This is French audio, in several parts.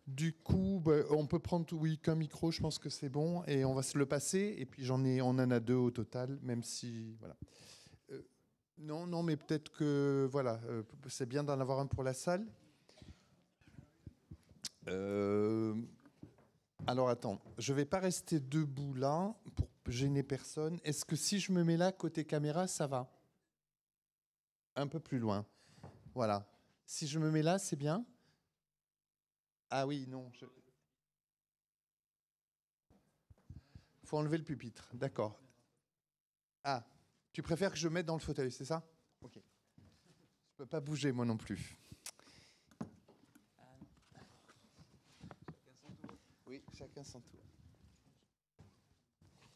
Du coup, bah, on peut prendre oui, qu'un micro, je pense que c'est bon, et on va se le passer. Et puis on en a deux au total, même si voilà. Euh, non, non, mais peut-être que voilà, c'est bien d'en avoir un pour la salle. Euh, alors attends, je vais pas rester debout là pour gêner personne. Est-ce que si je me mets là côté caméra, ça va? Un peu plus loin. Voilà. Si je me mets là, c'est bien? Ah oui, non. Faut enlever le pupitre. D'accord. Ah, tu préfères que je mette dans le fauteuil, c'est ça? Ok. Je peux pas bouger moi non plus. Oui, chacun son tour.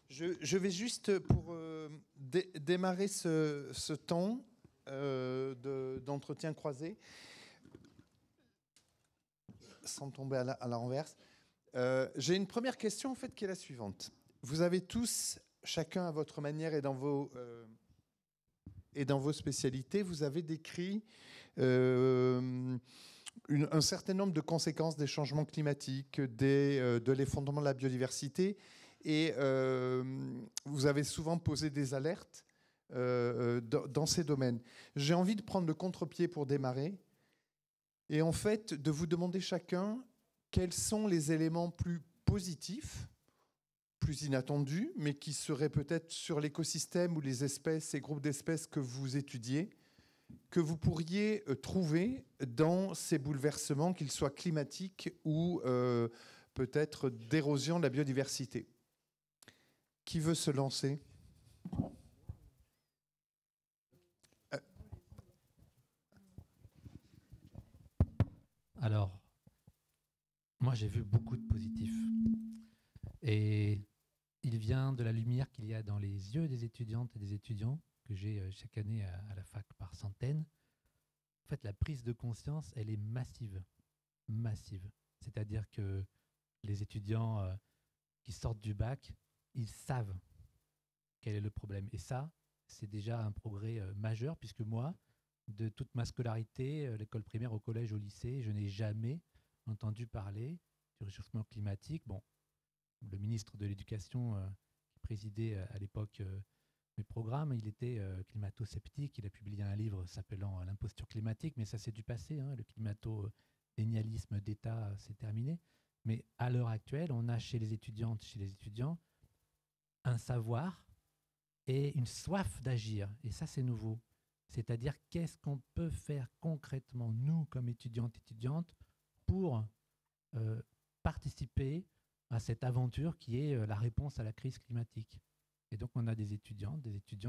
Je vais juste pour démarrer ce temps d'entretien croisé, sans tomber à la renverse. J'ai une première question en fait qui est la suivante. Vous avez tous, chacun à votre manière et dans vos spécialités, vous avez décrit un certain nombre de conséquences des changements climatiques, de l'effondrement de la biodiversité, et vous avez souvent posé des alertes dans ces domaines. J'ai envie de prendre le contre-pied pour démarrer, et en fait de vous demander chacun quels sont les éléments plus positifs, plus inattendus, mais qui seraient peut-être sur l'écosystème ou les espèces et groupes d'espèces que vous étudiez, que vous pourriez trouver dans ces bouleversements, qu'ils soient climatiques ou peut-être d'érosion de la biodiversité. Qui veut se lancer? Alors, moi j'ai vu beaucoup de positifs. Et il vient de la lumière qu'il y a dans les yeux des étudiantes et des étudiants, que j'ai chaque année à la fac par centaines. En fait, la prise de conscience, elle est massive. Massive. C'est-à-dire que les étudiants qui sortent du bac, ils savent quel est le problème. Et ça, c'est déjà un progrès majeur, puisque moi, de toute ma scolarité, l'école primaire, au collège, au lycée, je n'ai jamais entendu parler du réchauffement climatique. Bon, le ministre de l'Éducation qui présidait à l'époque mes programmes, il était climato-sceptique. Il a publié un livre s'appelant L'imposture climatique, mais ça c'est du passé. Hein, le climato-dénialisme d'État, c'est terminé. Mais à l'heure actuelle, on a chez les étudiantes, chez les étudiants, un savoir et une soif d'agir. Et ça, c'est nouveau. C'est-à-dire, qu'est-ce qu'on peut faire concrètement, nous, comme étudiantes, pour euh, participer à cette aventure qui est la réponse à la crise climatique. Et donc, on a des étudiants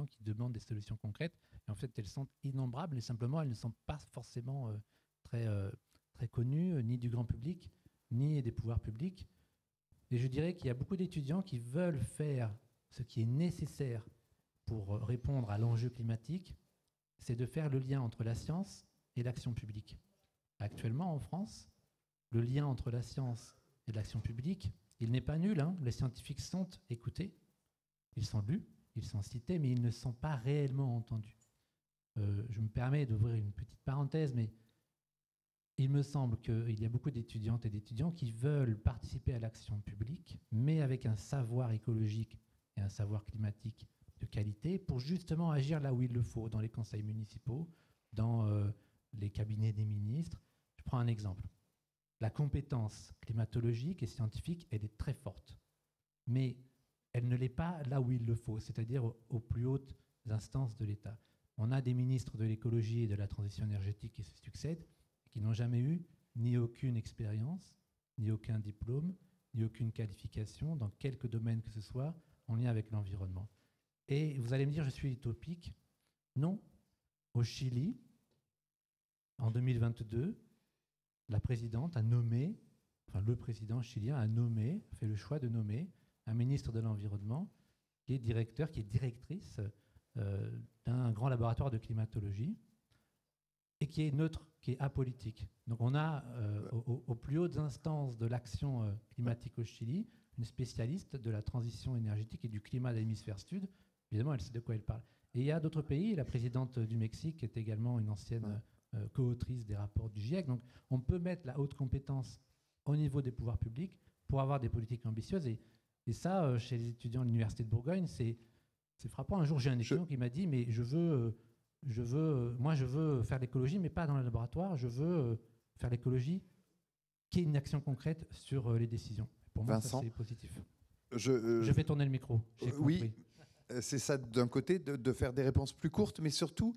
qui demandent des solutions concrètes. Et en fait, elles sont innombrables, et simplement, elles ne sont pas forcément très, très connues, ni du grand public, ni des pouvoirs publics. Et je dirais qu'il y a beaucoup d'étudiants qui veulent faire ce qui est nécessaire pour répondre à l'enjeu climatique, c'est de faire le lien entre la science et l'action publique. Actuellement, en France, le lien entre la science et l'action publique, il n'est pas nul. Hein. Les scientifiques sont écoutés, ils sont lus, ils sont cités, mais ils ne sont pas réellement entendus. Je me permets d'ouvrir une petite parenthèse, mais il me semble qu'il y a beaucoup d'étudiantes et d'étudiants qui veulent participer à l'action publique, mais avec un savoir écologique et un savoir climatique de qualité pour justement agir là où il le faut, dans les conseils municipaux, dans les cabinets des ministres. Je prends un exemple. La compétence climatologique et scientifique, elle est très forte, mais elle ne l'est pas là où il le faut, c'est-à-dire aux plus hautes instances de l'État. On a des ministres de l'écologie et de la transition énergétique qui se succèdent, qui n'ont jamais eu ni aucune expérience, ni aucun diplôme, ni aucune qualification dans quelque domaine que ce soit en lien avec l'environnement. Et vous allez me dire, je suis utopique. Non. Au Chili, en 2022, la présidente a nommé, enfin le président chilien a nommé, fait le choix de nommer un ministre de l'Environnement qui est directeur, qui est directrice d'un grand laboratoire de climatologie et qui est neutre, qui est apolitique. Donc on a aux plus hautes instances de l'action climatique au Chili une spécialiste de la transition énergétique et du climat de l'hémisphère sud. Évidemment, elle sait de quoi elle parle. Et il y a d'autres pays, la présidente du Mexique est également une ancienne co-autrice des rapports du GIEC. Donc on peut mettre la haute compétence au niveau des pouvoirs publics pour avoir des politiques ambitieuses. Et ça, chez les étudiants de l'Université de Bourgogne, c'est frappant. Un jour, j'ai un étudiant qui m'a dit, mais moi, je veux faire l'écologie, mais pas dans le laboratoire. Je veux faire l'écologie qui est une action concrète sur les décisions. Pour moi, Vincent, ça, c'est positif. Je fais tourner le micro. Oui, c'est ça d'un côté, de faire des réponses plus courtes, mais surtout,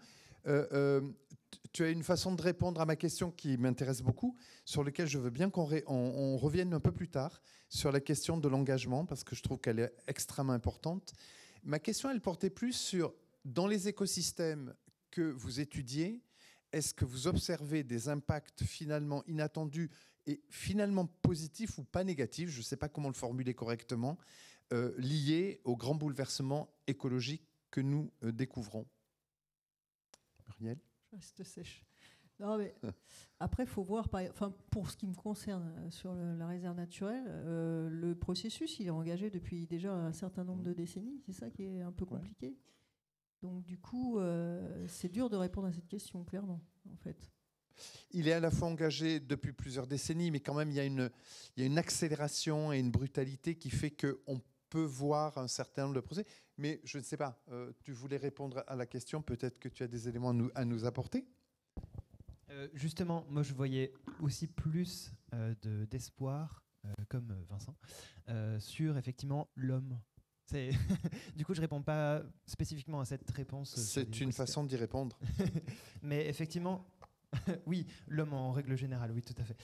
tu as une façon de répondre à ma question qui m'intéresse beaucoup, sur laquelle je veux bien qu'on revienne un peu plus tard, sur la question de l'engagement, parce que je trouve qu'elle est extrêmement importante. Ma question, elle portait plus sur, dans les écosystèmes que vous étudiez, est-ce que vous observez des impacts finalement inattendus et finalement positifs ou pas négatifs, je ne sais pas comment le formuler correctement, liés aux grands bouleversements écologiques que nous découvrons? Muriel? Je reste sèche. Non, mais après, il faut voir, pour ce qui me concerne sur la réserve naturelle, le processus, il est engagé depuis déjà un certain nombre de décennies. C'est ça qui est un peu compliqué. Donc, du coup, c'est dur de répondre à cette question, clairement, en fait. Il est à la fois engagé depuis plusieurs décennies, mais quand même, il y a une accélération et une brutalité qui fait qu'on peut voir un certain nombre de procès. Mais je ne sais pas, tu voulais répondre à la question, peut-être que tu as des éléments à nous apporter? Justement, moi je voyais aussi plus d'espoir, comme Vincent, sur effectivement l'homme. Du coup, je ne réponds pas spécifiquement à cette réponse. C'est une façon d'y répondre. Mais effectivement, oui, l'homme en règle générale, oui, tout à fait.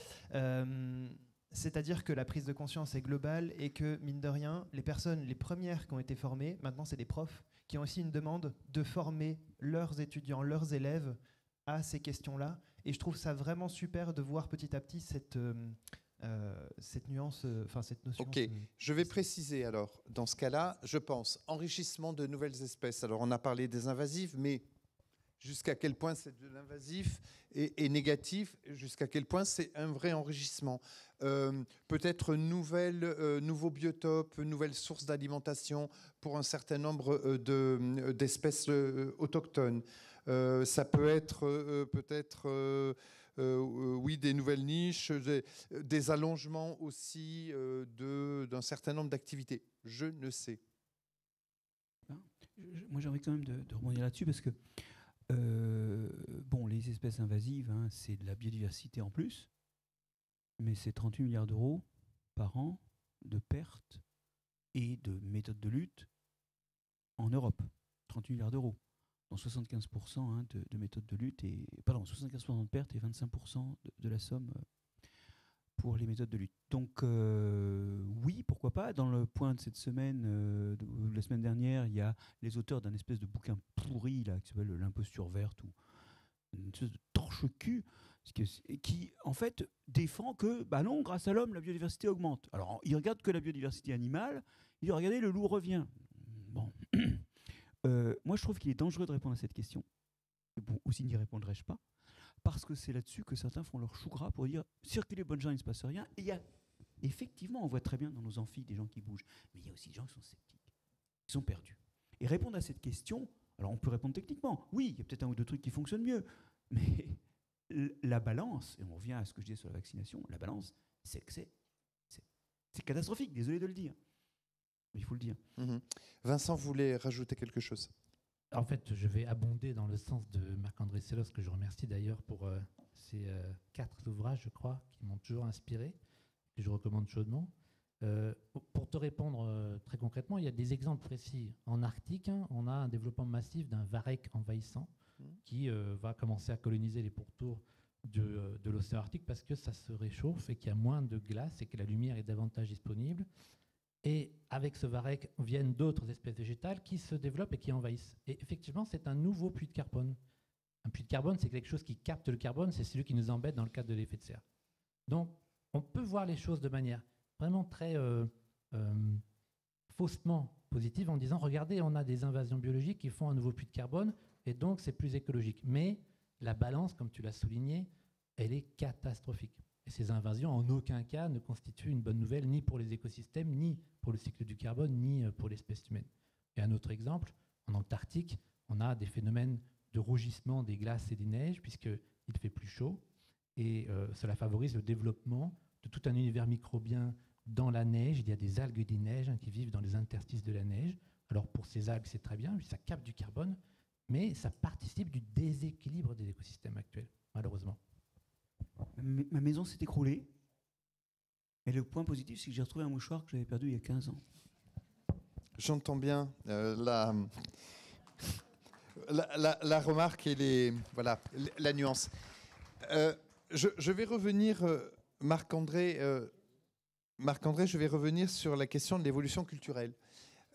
C'est-à-dire que la prise de conscience est globale et que, mine de rien, les personnes, les premières qui ont été formées, maintenant c'est des profs, qui ont aussi une demande de former leurs étudiants, leurs élèves à ces questions-là. Et je trouve ça vraiment super de voir petit à petit cette nuance, cette notion. Ok, je vais préciser alors. Dans ce cas-là, je pense enrichissement de nouvelles espèces. Alors on a parlé des invasives, mais jusqu'à quel point c'est de l'invasif et négatif, jusqu'à quel point c'est un vrai enrichissement. Peut-être nouveaux biotopes, nouvelles sources d'alimentation pour un certain nombre d'espèces autochtones. Ça peut être peut-être oui, des nouvelles niches, des allongements aussi d'un certain nombre d'activités. Je ne sais. Moi, j'ai envie quand même de rebondir là-dessus parce que bon, les espèces invasives, hein, c'est de la biodiversité en plus, mais c'est 38 milliards d'euros par an de pertes et de méthodes de lutte en Europe. 38 milliards d'euros, dont 75% hein, de méthodes de lutte, 75% de pertes et 25% de la somme pour les méthodes de lutte. Donc oui, pourquoi pas. Dans le point de cette semaine, la semaine dernière, il y a les auteurs d'un espèce de bouquin pourri là, qui s'appelle L'imposture verte, ou une espèce de torche-cul, qui en fait défend que, bah non, grâce à l'homme, la biodiversité augmente. Alors, il regarde que la biodiversité animale, il dit, regardez, le loup revient. Bon. Moi, je trouve qu'il est dangereux de répondre à cette question. Bon, aussi n'y répondrai-je pas. Parce que c'est là-dessus que certains font leur chou gras pour dire circulez bonnes gens, il ne se passe rien. Et il y a effectivement, on voit très bien dans nos amphis des gens qui bougent, mais il y a aussi des gens qui sont sceptiques, qui sont perdus. Et répondre à cette question, alors on peut répondre techniquement, oui, il y a peut-être un ou deux trucs qui fonctionnent mieux, mais la balance, et on revient à ce que je disais sur la vaccination, la balance, c'est que c'est catastrophique, désolé de le dire, mais il faut le dire. Vincent voulait rajouter quelque chose. En fait, je vais abonder dans le sens de Marc-André Sellos, que je remercie d'ailleurs pour ces 4 ouvrages, je crois, qui m'ont toujours inspiré, que je recommande chaudement. Pour te répondre très concrètement, il y a des exemples précis. En Arctique, hein, on a un développement massif d'un varech envahissant qui va commencer à coloniser les pourtours de l'océan Arctique parce que ça se réchauffe et qu'il y a moins de glace et que la lumière est davantage disponible. Et avec ce varech viennent d'autres espèces végétales qui se développent et qui envahissent. Et effectivement, c'est un nouveau puits de carbone. Un puits de carbone, c'est quelque chose qui capte le carbone, c'est celui qui nous embête dans le cadre de l'effet de serre. Donc, on peut voir les choses de manière vraiment très faussement positive en disant, regardez, on a des invasions biologiques qui font un nouveau puits de carbone, et donc c'est plus écologique. Mais la balance, comme tu l'as souligné, elle est catastrophique. Et ces invasions, en aucun cas, ne constituent une bonne nouvelle, ni pour les écosystèmes, ni pour le cycle du carbone, ni pour l'espèce humaine. Et un autre exemple, en Antarctique, on a des phénomènes de rougissement des glaces et des neiges, puisqu'il fait plus chaud, et cela favorise le développement de tout un univers microbien dans la neige. Il y a des algues des neiges qui vivent dans les interstices de la neige. Alors pour ces algues, c'est très bien, ça capte du carbone, mais ça participe du déséquilibre des écosystèmes actuels, malheureusement. Ma maison s'est écroulée. Et le point positif, c'est que j'ai retrouvé un mouchoir que j'avais perdu il y a 15 ans. J'entends bien la remarque et la nuance. Je vais revenir, Marc-André, je vais revenir sur la question de l'évolution culturelle.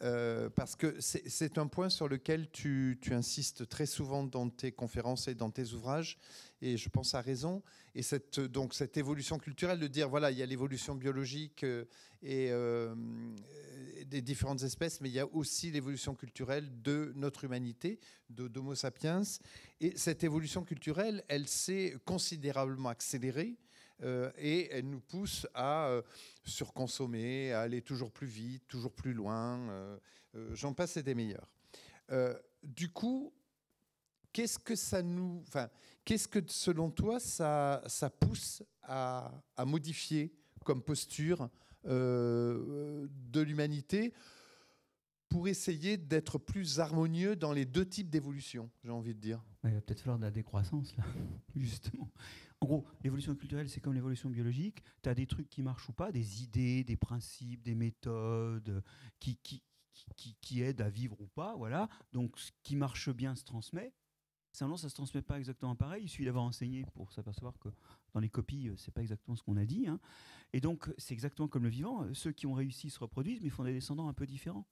Parce que c'est un point sur lequel tu insistes très souvent dans tes conférences et dans tes ouvrages, et je pense à raison. Et donc cette évolution culturelle, de dire, voilà, il y a l'évolution biologique et des différentes espèces, mais il y a aussi l'évolution culturelle de notre humanité, d'Homo sapiens. Et cette évolution culturelle, elle s'est considérablement accélérée. Et elle nous pousse à surconsommer, à aller toujours plus vite, toujours plus loin. J'en passe et des meilleurs. Du coup, qu'est-ce que selon toi ça pousse à modifier comme posture de l'humanité pour essayer d'être plus harmonieux dans les deux types d'évolution, j'ai envie de dire? Il va peut-être falloir de la décroissance, là, justement. En gros, l'évolution culturelle, c'est comme l'évolution biologique. Tu as des trucs qui marchent ou pas, des idées, des principes, des méthodes qui aident à vivre ou pas. Voilà. Donc, ce qui marche bien se transmet. Simplement, ça ne se transmet pas exactement pareil. Il suffit d'avoir enseigné pour s'apercevoir que dans les copies, ce n'est pas exactement ce qu'on a dit. Hein. Et donc, c'est exactement comme le vivant. Ceux qui ont réussi se reproduisent, mais ils font des descendants un peu différents,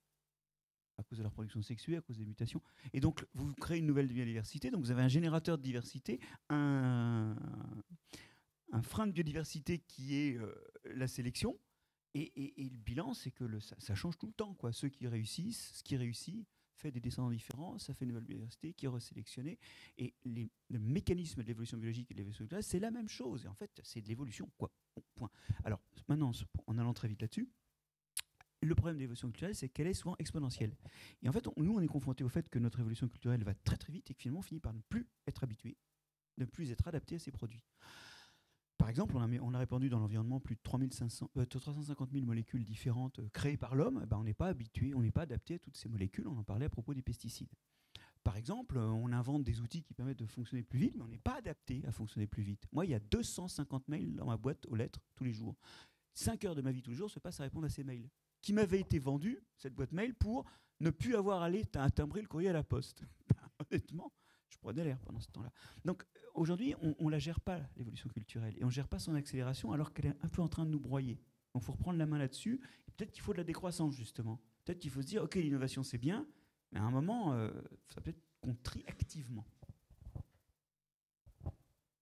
à cause de leur production sexuelle, à cause des mutations. Et donc, vous créez une nouvelle biodiversité. Donc, vous avez un générateur de diversité, un frein de biodiversité qui est la sélection. Et le bilan, c'est que ça change tout le temps, quoi. Ceux qui réussissent, ce qui réussit, fait des descendants différents, ça fait une nouvelle biodiversité qui est resélectionnée. Et le mécanisme de l'évolution biologique et de l'évolution culturelle, c'est la même chose. Et en fait, c'est de l'évolution, quoi. Bon, point. Alors, maintenant, en allant très vite là-dessus, le problème de l'évolution culturelle, c'est qu'elle est souvent exponentielle. Et en fait, nous, on est confrontés au fait que notre évolution culturelle va très très vite et que finalement, on finit par ne plus être habitué, ne plus être adapté à ces produits. Par exemple, on a répandu dans l'environnement plus de 350 000 molécules différentes créées par l'homme. On n'est pas habitué, on n'est pas adapté à toutes ces molécules. On en parlait à propos des pesticides. Par exemple, on invente des outils qui permettent de fonctionner plus vite, mais on n'est pas adapté à fonctionner plus vite. Moi, il y a 250 mails dans ma boîte aux lettres tous les jours. 5 heures de ma vie tous les jours se passent à répondre à ces mails, qui m'avait été vendu, cette boîte mail, pour ne plus avoir à aller timbrer le courrier à la poste. Honnêtement, je prenais l'air pendant ce temps-là. Donc aujourd'hui, on ne la gère pas, l'évolution culturelle, et on ne gère pas son accélération alors qu'elle est un peu en train de nous broyer. Donc il faut reprendre la main là-dessus, et peut-être qu'il faut de la décroissance, justement. Peut-être qu'il faut se dire, ok, l'innovation c'est bien, mais à un moment, ça peut être qu'on trie activement.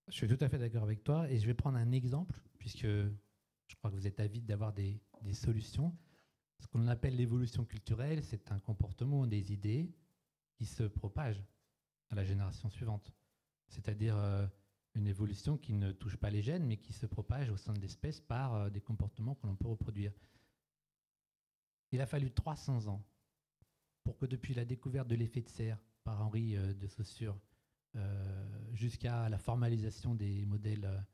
Je suis tout à fait d'accord avec toi, et je vais prendre un exemple, puisque je crois que vous êtes avide d'avoir des solutions. Ce qu'on appelle l'évolution culturelle, c'est un comportement, des idées qui se propagent à la génération suivante. C'est-à-dire une évolution qui ne touche pas les gènes, mais qui se propage au sein de l'espèce par des comportements que l'on peut reproduire. Il a fallu 300 ans pour que depuis la découverte de l'effet de serre par Henri de Saussure jusqu'à la formalisation des modèles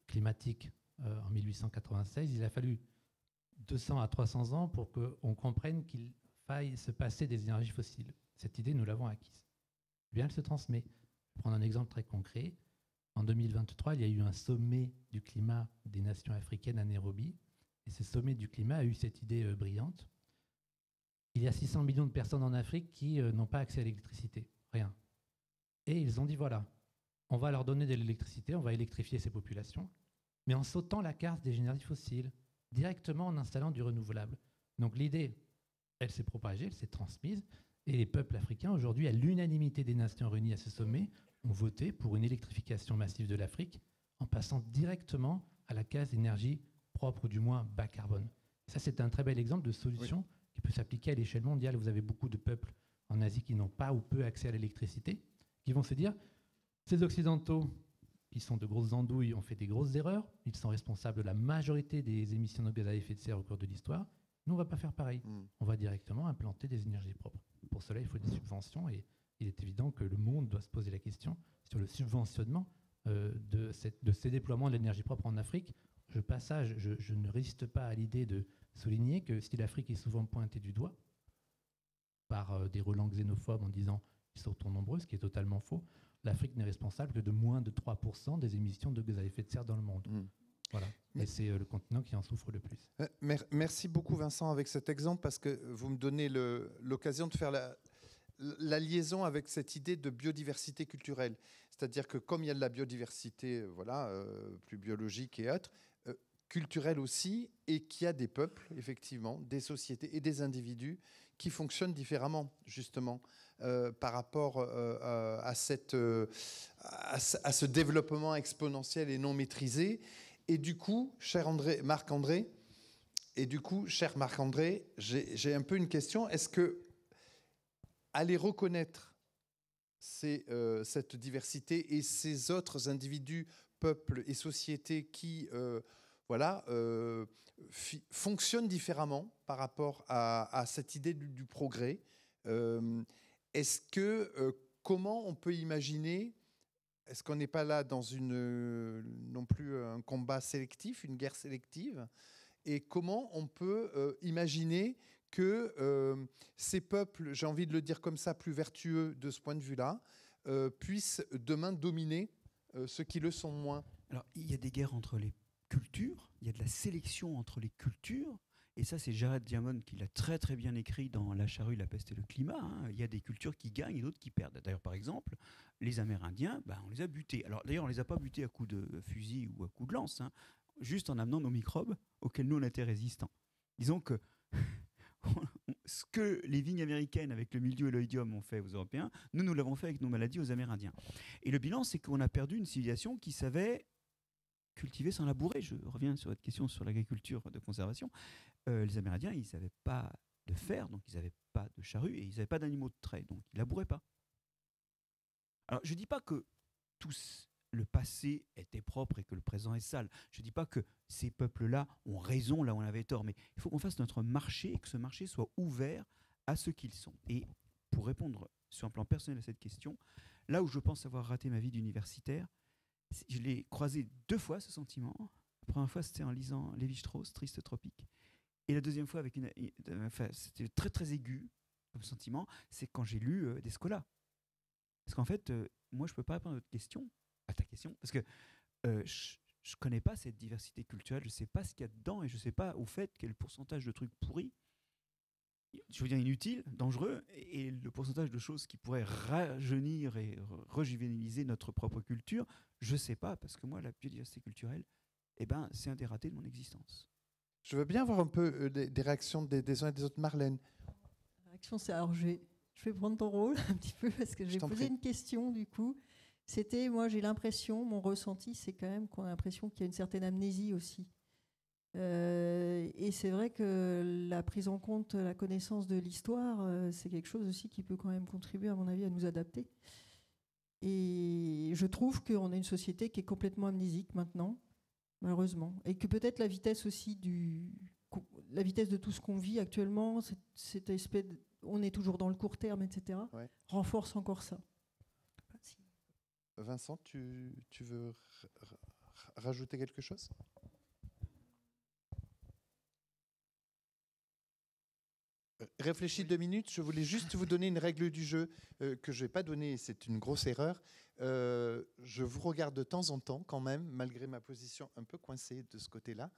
climatiques en 1896, il a fallu 200 à 300 ans pour qu'on comprenne qu'il faille se passer des énergies fossiles. Cette idée, nous l'avons acquise. Eh bien, elle se transmet. Je vais prendre un exemple très concret. En 2023, il y a eu un sommet du climat des nations africaines à Nairobi. Et ce sommet du climat a eu cette idée brillante. Il y a 600 millions de personnes en Afrique qui n'ont pas accès à l'électricité. Rien. Et ils ont dit, voilà, on va leur donner de l'électricité, on va électrifier ces populations, mais en sautant la carte des énergies fossiles, directement en installant du renouvelable. Donc l'idée, elle s'est propagée, elle s'est transmise, et les peuples africains, aujourd'hui, à l'unanimité des Nations Unies à ce sommet, ont voté pour une électrification massive de l'Afrique en passant directement à la case d'énergie propre, ou du moins bas carbone. Ça, c'est un très bel exemple de solution qui peut s'appliquer à l'échelle mondiale. Vous avez beaucoup de peuples en Asie qui n'ont pas ou peu accès à l'électricité, qui vont se dire, ces Occidentaux, qui sont de grosses andouilles, ont fait des grosses erreurs, ils sont responsables de la majorité des émissions de gaz à effet de serre au cours de l'histoire, nous, on ne va pas faire pareil. On va directement implanter des énergies propres. Pour cela, il faut des subventions et il est évident que le monde doit se poser la question sur le subventionnement de ces déploiements de l'énergie propre en Afrique, je ne résiste pas à l'idée de souligner que si l'Afrique est souvent pointée du doigt par des relents xénophobes en disant qu'ils sont trop nombreux, ce qui est totalement faux, l'Afrique n'est responsable que de moins de 3% des émissions de gaz à effet de serre dans le monde. Voilà. Et c'est le continent qui en souffre le plus. Merci beaucoup Vincent avec cet exemple, parce que vous me donnez l'occasion de faire la liaison avec cette idée de biodiversité culturelle. C'est-à-dire que comme il y a de la biodiversité plus biologique et autres, culturelle aussi, et qu'il y a des peuples, effectivement, des sociétés et des individus qui fonctionnent différemment, justement, par rapport à ce développement exponentiel et non maîtrisé. Et du coup, cher Marc-André, j'ai un peu une question. Est-ce que aller reconnaître cette diversité et ces autres individus, peuples et sociétés qui fonctionnent différemment par rapport à cette idée du progrès, comment on peut imaginer, est-ce qu'on n'est pas là dans non plus un combat sélectif, une guerre sélective, et comment on peut imaginer que ces peuples, j'ai envie de le dire comme ça, plus vertueux de ce point de vue-là, puissent demain dominer ceux qui le sont moins? Alors, il y a des guerres entre les cultures, il y a de la sélection entre les cultures, et ça, c'est Jared Diamond qui l'a très très bien écrit dans La charrue, la peste et le climat. Il y a des cultures qui gagnent et d'autres qui perdent. D'ailleurs, par exemple, les Amérindiens, on les a butés. Alors, d'ailleurs, on les a pas butés à coups de fusil ou à coups de lance, juste en amenant nos microbes auxquels nous, on était résistants. Disons que ce que les vignes américaines avec le mildiou et l'oïdium ont fait aux Européens, nous l'avons fait avec nos maladies aux Amérindiens. Et le bilan, c'est qu'on a perdu une civilisation qui savait cultiver sans labourer. Je reviens sur votre question sur l'agriculture de conservation. Les Amérindiens, ils n'avaient pas de fer, donc ils n'avaient pas de charrue, et ils n'avaient pas d'animaux de trait, donc ils ne labouraient pas. Alors, je ne dis pas que le passé était propre et que le présent est sale. Je ne dis pas que ces peuples-là ont raison là où on avait tort, mais il faut qu'on fasse notre marché et que ce marché soit ouvert à ce qu'ils sont. Et pour répondre sur un plan personnel à cette question, là où je pense avoir raté ma vie d'universitaire, je l'ai croisé 2 fois, ce sentiment. La première fois, c'était en lisant Lévi-Strauss, Triste tropique. Et la deuxième fois, c'était très très aigu comme sentiment, c'est quand j'ai lu Descola. Parce qu'en fait, moi, je ne peux pas répondre à ta question, parce que je ne connais pas cette diversité culturelle, je ne sais pas ce qu'il y a dedans, et je ne sais pas au fait quel pourcentage de trucs pourris, je veux dire inutiles, dangereux, et le pourcentage de choses qui pourraient rajeunir et rejuvéniliser notre propre culture, je ne sais pas, parce que moi, la biodiversité culturelle, c'est un des ratés de mon existence. Je veux bien voir un peu des réactions des uns et des autres. Marlène. La réaction, c'est alors je vais prendre ton rôle un petit peu, parce que j'ai posé une question du coup. C'était, moi j'ai l'impression, mon ressenti, c'est quand même qu'on a l'impression qu'il y a une certaine amnésie aussi. Et c'est vrai que la prise en compte, la connaissance de l'histoire, c'est quelque chose aussi qui peut quand même contribuer, à mon avis, à nous adapter. Et je trouve qu'on a une société qui est complètement amnésique maintenant, malheureusement. Et que peut-être la vitesse aussi la vitesse de tout ce qu'on vit actuellement, cette espèce on est toujours dans le court terme, etc., renforce encore ça. Vincent, tu veux rajouter quelque chose ? Réfléchis 2 minutes. Je voulais juste vous donner une règle du jeu que je n'ai pas donnée. C'est une grosse erreur. Je vous regarde de temps en temps quand même, malgré ma position un peu coincée de ce côté-là.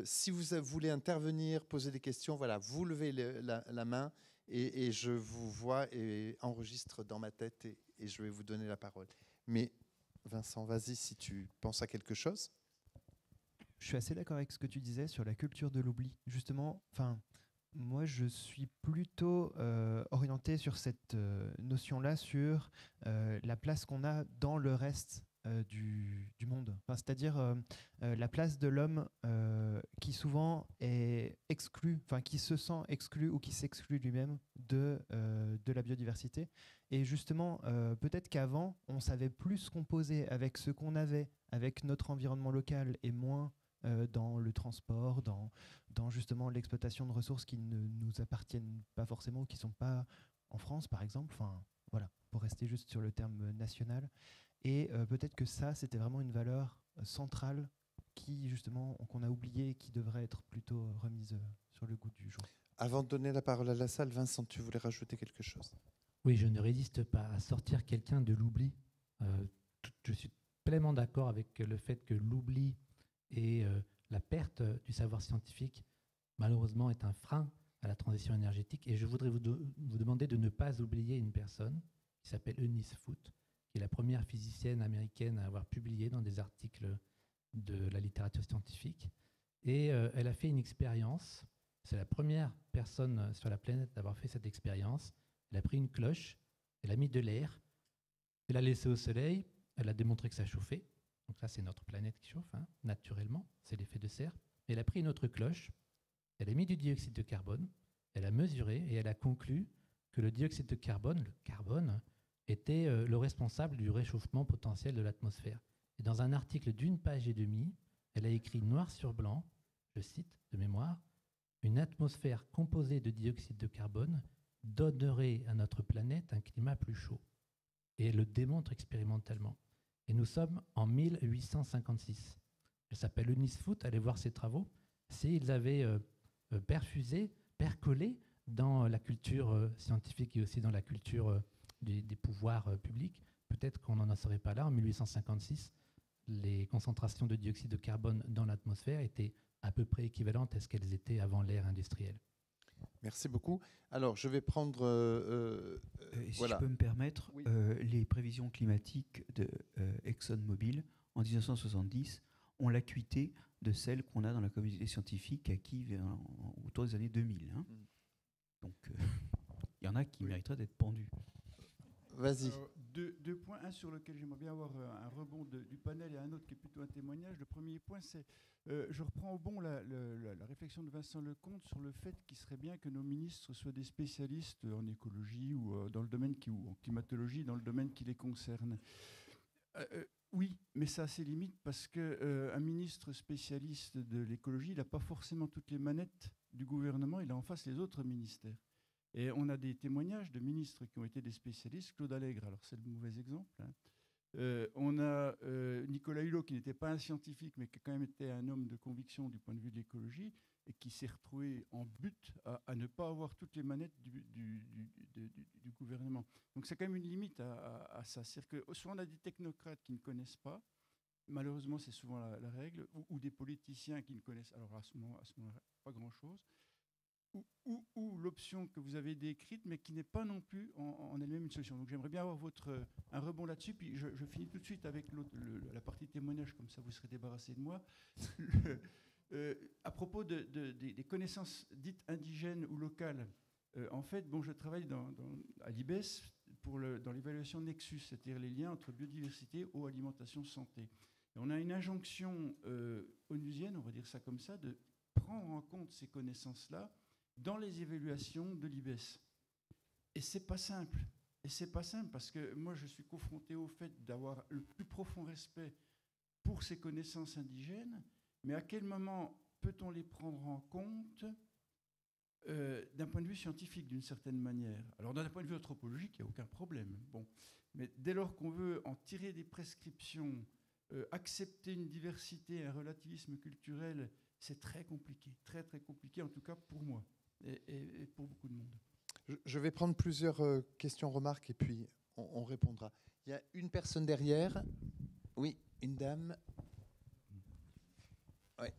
Si vous voulez intervenir, poser des questions, voilà, vous levez la main et je vous vois et enregistre dans ma tête et je vais vous donner la parole. Mais Vincent, vas-y si tu penses à quelque chose. Je suis assez d'accord avec ce que tu disais sur la culture de l'oubli. Justement, moi, je suis plutôt orienté sur cette notion-là, sur la place qu'on a dans le reste du monde. C'est-à-dire la place de l'homme qui souvent est exclu, qui se sent exclu ou qui s'exclut lui-même de la biodiversité. Et justement, peut-être qu'avant, on savait plus composer avec ce qu'on avait, avec notre environnement local et moins dans le transport, dans justement l'exploitation de ressources qui ne nous appartiennent pas forcément ou qui ne sont pas en France, par exemple. Voilà, pour rester juste sur le terme national. Et peut-être que ça, c'était vraiment une valeur centrale qui, justement, qu'on a oubliée et qui devrait être plutôt remise sur le goût du jour. Avant de donner la parole à la salle, Vincent, tu voulais rajouter quelque chose? Oui, je ne résiste pas à sortir quelqu'un de l'oubli. Je suis pleinement d'accord avec le fait que l'oubli et la perte du savoir scientifique, malheureusement, est un frein à la transition énergétique. Et je voudrais vous demander de ne pas oublier une personne qui s'appelle Eunice Foote, qui est la première physicienne américaine à avoir publié dans des articles de la littérature scientifique. Et elle a fait une expérience. C'est la première personne sur la planète d'avoir fait cette expérience. Elle a pris une cloche, elle a mis de l'air, elle l'a laissé au soleil, elle a démontré que ça chauffait. Donc là, c'est notre planète qui chauffe, hein, naturellement, c'est l'effet de serre. Elle a pris une autre cloche, elle a mis du dioxyde de carbone, elle a mesuré et elle a conclu que le dioxyde de carbone, le carbone, était le responsable du réchauffement potentiel de l'atmosphère. Et dans un article d'1 page et demie, elle a écrit noir sur blanc, je cite de mémoire, « Une atmosphère composée de dioxyde de carbone donnerait à notre planète un climat plus chaud. » Et elle le démontre expérimentalement. Et nous sommes en 1856. Elle s'appelle Eunice Foote, allez voir ses travaux. S'ils avaient percolé dans la culture scientifique et aussi dans la culture des pouvoirs publics, peut-être qu'on n'en serait pas là. En 1856, les concentrations de dioxyde de carbone dans l'atmosphère étaient à peu près équivalentes à ce qu'elles étaient avant l'ère industrielle. Merci beaucoup. Alors, je vais prendre... si voilà. je peux me permettre, Oui. les prévisions climatiques de ExxonMobil en 1970 ont l'acuité de celles qu'on a dans la communauté scientifique acquis autour des années 2000. Hein. Donc, il y en a qui mériteraient d'être pendus. Vas-y. Deux points. Un sur lequel j'aimerais bien avoir un rebond du panel et un autre qui est plutôt un témoignage. Le premier point, c'est, je reprends au bon la réflexion de Vincent Lecomte sur le fait qu'il serait bien que nos ministres soient des spécialistes en écologie ou dans le domaine ou en climatologie, dans le domaine qui les concerne. Oui, mais ça a ses limites parce qu'un ministre spécialiste de l'écologie, il n'a pas forcément toutes les manettes du gouvernement, il a en face les autres ministères. Et on a des témoignages de ministres qui ont été des spécialistes. Claude Allègre, alors c'est le mauvais exemple. Hein. On a Nicolas Hulot, qui n'était pas un scientifique, mais qui a quand même été un homme de conviction du point de vue de l'écologie, et qui s'est retrouvé en but à ne pas avoir toutes les manettes du gouvernement. Donc c'est quand même une limite à ça. C'est-à-dire que soit on a des technocrates qui ne connaissent pas, malheureusement c'est souvent la règle, ou des politiciens qui ne connaissent, alors à ce moment-là, pas grand-chose, ou l'option que vous avez décrite, mais qui n'est pas non plus en elle-même une solution. Donc j'aimerais bien avoir un rebond là-dessus, puis je finis tout de suite avec la partie témoignage, comme ça vous serez débarrassé de moi. À propos des connaissances dites indigènes ou locales, en fait, je travaille à l'IBES dans l'évaluation Nexus, c'est-à-dire les liens entre biodiversité, eau, alimentation, santé. Et on a une injonction onusienne, on va dire ça comme ça, de prendre en compte ces connaissances-là dans les évaluations de l'IBES. Et c'est pas simple. Et c'est pas simple parce que moi, je suis confronté au fait d'avoir le plus profond respect pour ces connaissances indigènes, mais à quel moment peut-on les prendre en compte d'un point de vue scientifique, d'une certaine manière? Alors, d'un point de vue anthropologique, il n'y a aucun problème. Bon. Mais dès lors qu'on veut en tirer des prescriptions, accepter une diversité, un relativisme culturel, c'est très compliqué, très très compliqué, en tout cas pour moi. Et pour beaucoup de monde. Je vais prendre plusieurs questions, remarques, et puis on répondra. Il y a une personne derrière. Oui, une dame. Ouais.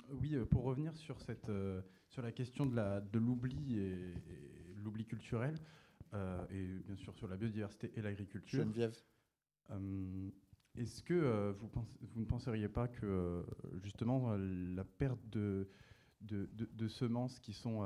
Oui, pour revenir sur la question de l'oubli et l'oubli culturel, et bien sûr sur la biodiversité et l'agriculture. Geneviève. Est-ce que vous ne penseriez pas que justement la perte de semences qui sont,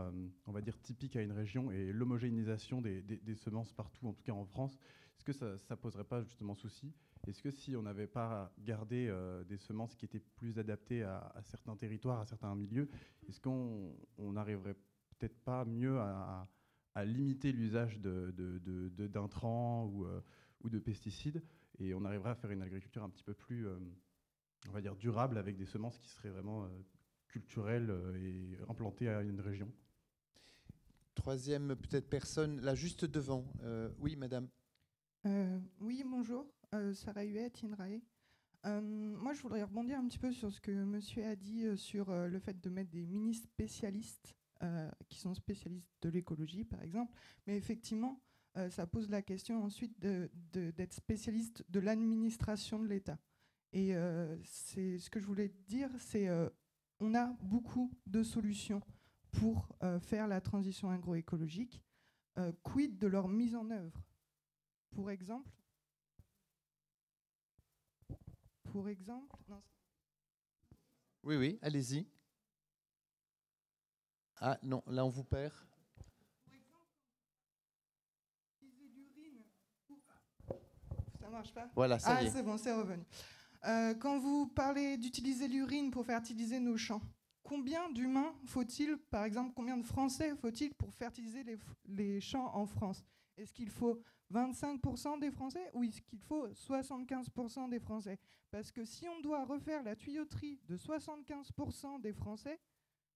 on va dire, typiques à une région et l'homogénéisation des semences partout, en tout cas en France, est-ce que ça ne poserait pas justement souci? Est-ce que si on n'avait pas gardé des semences qui étaient plus adaptées à certains territoires, à certains milieux, est-ce qu'on n'arriverait peut-être pas mieux à limiter l'usage d'intrants ou de pesticides, et on arriverait à faire une agriculture un petit peu plus, on va dire, durable, avec des semences qui seraient vraiment culturelles et implantées à une région? Troisième peut-être personne, là juste devant. Oui, madame. Oui, bonjour. Sarah Huet, INRAE. Moi, je voudrais rebondir un petit peu sur ce que monsieur a dit sur le fait de mettre des mini-spécialistes qui sont spécialistes de l'écologie, par exemple. Mais effectivement, ça pose la question ensuite d'être spécialiste de l'administration de l'État. Et c'est ce que je voulais dire, c'est on a beaucoup de solutions pour faire la transition agroécologique. Quid de leur mise en œuvre? Pour exemple, non, Oui, allez-y. Ah non, là on vous perd. Ça marche pas? Voilà, ça y est. C'est bon, c'est revenu. Quand vous parlez d'utiliser l'urine pour fertiliser nos champs, combien d'humains faut-il, par exemple, combien de Français faut-il pour fertiliser les champs en France? Est-ce qu'il faut 25% des Français ou est-ce qu'il faut 75% des Français? Parce que si on doit refaire la tuyauterie de 75% des Français,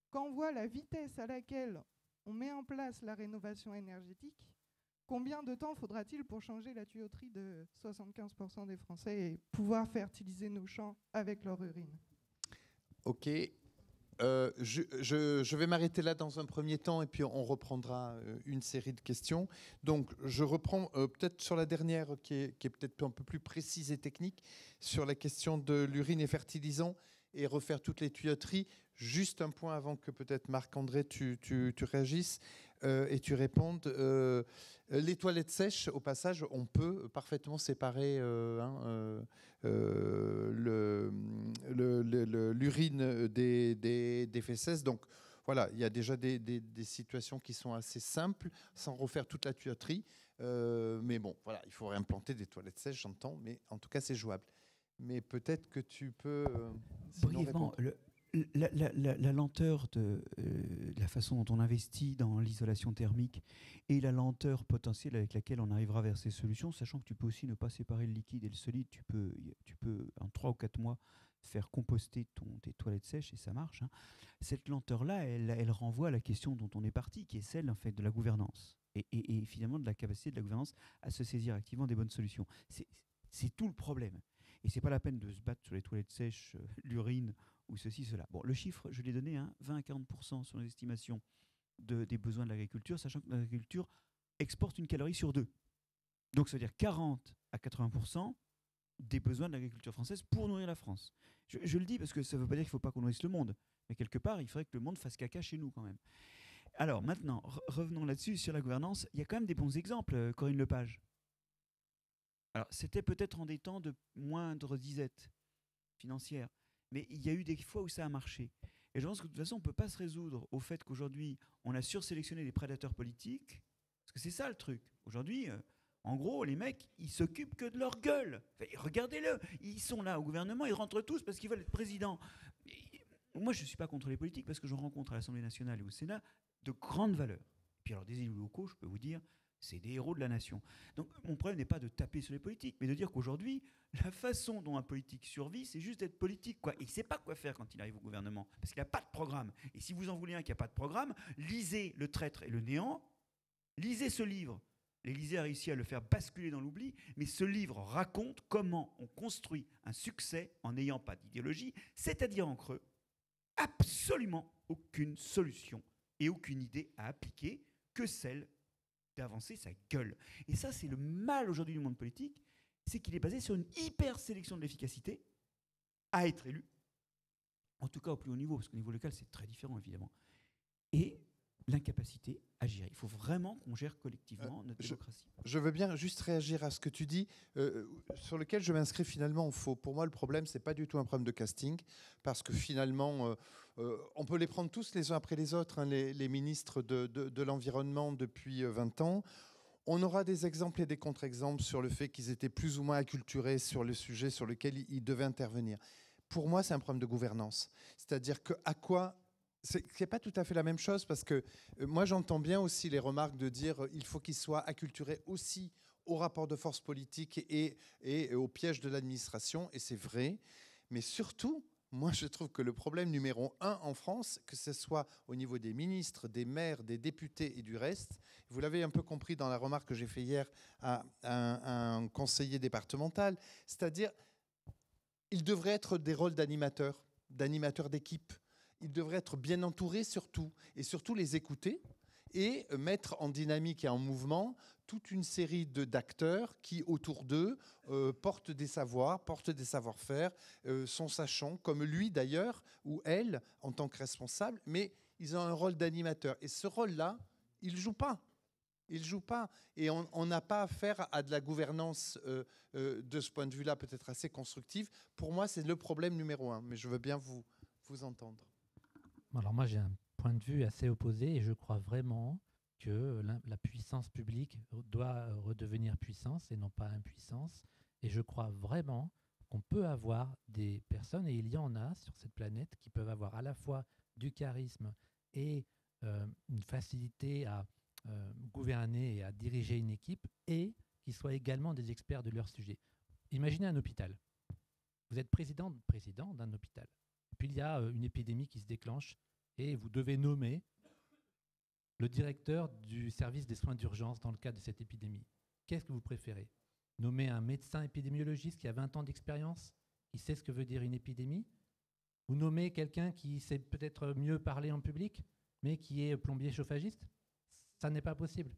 quand on voit la vitesse à laquelle on met en place la rénovation énergétique, combien de temps faudra-t-il pour changer la tuyauterie de 75% des Français et pouvoir fertiliser nos champs avec leur urine? Ok. Je vais m'arrêter là dans un premier temps et puis on reprendra une série de questions. Donc, je reprends peut-être sur la dernière qui est peut-être un peu plus précise et technique sur la question de l'urine et fertilisant et refaire toutes les tuyauteries. Juste un point avant que peut-être Marc-André, tu réagisses et tu répondes. Les toilettes sèches, au passage, on peut parfaitement séparer l'urine des fesses. Donc voilà, il y a déjà des situations qui sont assez simples, sans refaire toute la tuyauterie. Mais bon, voilà, il faut réimplanter des toilettes sèches, j'entends, mais en tout cas, c'est jouable. Mais peut-être que tu peux... brièvement, la lenteur de la façon dont on investit dans l'isolation thermique et la lenteur potentielle avec laquelle on arrivera vers ces solutions, sachant que tu peux aussi ne pas séparer le liquide et le solide, tu peux en 3 ou 4 mois faire composter tes toilettes sèches et ça marche. Hein. Cette lenteur-là, elle renvoie à la question dont on est parti, qui est celle en fait, de la gouvernance et finalement de la capacité de la gouvernance à se saisir activement des bonnes solutions. C'est tout le problème. Et c'est pas la peine de se battre sur les toilettes sèches, l'urine ou ceci, cela. Bon, le chiffre, je l'ai donné, 20 à 40% sur les estimations des besoins de l'agriculture, sachant que l'agriculture exporte une calorie sur 2. Donc ça veut dire 40 à 80% des besoins de l'agriculture française pour nourrir la France. Je le dis parce que ça ne veut pas dire qu'il ne faut pas qu'on nourrisse le monde, mais quelque part, il faudrait que le monde fasse caca chez nous quand même. Alors maintenant, revenons là-dessus, sur la gouvernance. Il y a quand même des bons exemples, Corinne Lepage. Alors, c'était peut-être en des temps de moindre disette financière, mais il y a eu des fois où ça a marché. Et je pense que de toute façon, on ne peut pas se résoudre au fait qu'aujourd'hui, on a sursélectionné des prédateurs politiques, parce que c'est ça le truc. Aujourd'hui, en gros, les mecs, ils s'occupent que de leur gueule. Enfin, regardez-le, ils sont là au gouvernement, ils rentrent tous parce qu'ils veulent être président. Et moi, je ne suis pas contre les politiques, parce que j'en rencontre à l'Assemblée nationale et au Sénat de grandes valeurs. Et puis alors, des élus locaux, je peux vous dire, c'est des héros de la nation. Donc mon problème n'est pas de taper sur les politiques, mais de dire qu'aujourd'hui, la façon dont un politique survit, c'est juste d'être politique, quoi. Il ne sait pas quoi faire quand il arrive au gouvernement, parce qu'il n'a pas de programme. Et si vous en voulez un qui n'a pas de programme, lisez Le Traître et le Néant, lisez ce livre. L'Élysée a réussi à le faire basculer dans l'oubli, mais ce livre raconte comment on construit un succès en n'ayant pas d'idéologie, c'est-à-dire en creux, absolument aucune solution et aucune idée à appliquer que celle d'avancer sa gueule. Et ça, c'est le mal aujourd'hui du monde politique, c'est qu'il est basé sur une hyper sélection de l'efficacité à être élu, en tout cas au plus haut niveau, parce qu'au niveau local, c'est très différent, évidemment. Et l'incapacité à gérer. Il faut vraiment qu'on gère collectivement notre démocratie. Je veux bien juste réagir à ce que tu dis, sur lequel je m'inscris finalement au faux. Pour moi, le problème, c'est pas du tout un problème de casting, parce que finalement, on peut les prendre tous les uns après les autres, hein, les ministres de l'environnement depuis 20 ans. On aura des exemples et des contre-exemples sur le fait qu'ils étaient plus ou moins acculturés sur le sujet sur lequel ils devaient intervenir. Pour moi, c'est un problème de gouvernance. C'est-à-dire que à quoi... C'est pas tout à fait la même chose, parce que moi j'entends bien aussi les remarques de dire il faut qu'ils soient acculturés aussi au rapport de force politique et au piège de l'administration, et c'est vrai, mais surtout Moi, je trouve que le problème numéro 1 en France, que ce soit au niveau des ministres, des maires, des députés et du reste, vous l'avez un peu compris dans la remarque que j'ai faite hier à un conseiller départemental, c'est-à-dire, il devrait être des rôles d'animateurs d'équipe. Ils devraient être bien entourés surtout, et surtout les écouter et mettre en dynamique et en mouvement toute une série d'acteurs qui, autour d'eux, portent des savoirs, portent des savoir-faire, sont sachants, comme lui d'ailleurs, ou elle, en tant que responsable, mais ils ont un rôle d'animateur. Et ce rôle-là, ils ne jouent pas. Ils ne jouent pas. Et on n'a pas affaire à de la gouvernance de ce point de vue-là, peut-être assez constructive. Pour moi, c'est le problème numéro 1, mais je veux bien vous entendre. Alors moi, j'ai un point de vue assez opposé et je crois vraiment que la puissance publique doit redevenir puissance et non pas impuissance. Et je crois vraiment qu'on peut avoir des personnes, et il y en a sur cette planète, qui peuvent avoir à la fois du charisme et une facilité à gouverner et à diriger une équipe, et qui soient également des experts de leur sujet. Imaginez un hôpital. Vous êtes président d'un hôpital. Puis il y a une épidémie qui se déclenche et vous devez nommer le directeur du service des soins d'urgence dans le cadre de cette épidémie. Qu'est-ce que vous préférez? Nommer un médecin épidémiologiste qui a 20 ans d'expérience, qui sait ce que veut dire une épidémie? Ou nommer quelqu'un qui sait peut-être mieux parler en public, mais qui est plombier chauffagiste? Ça n'est pas possible.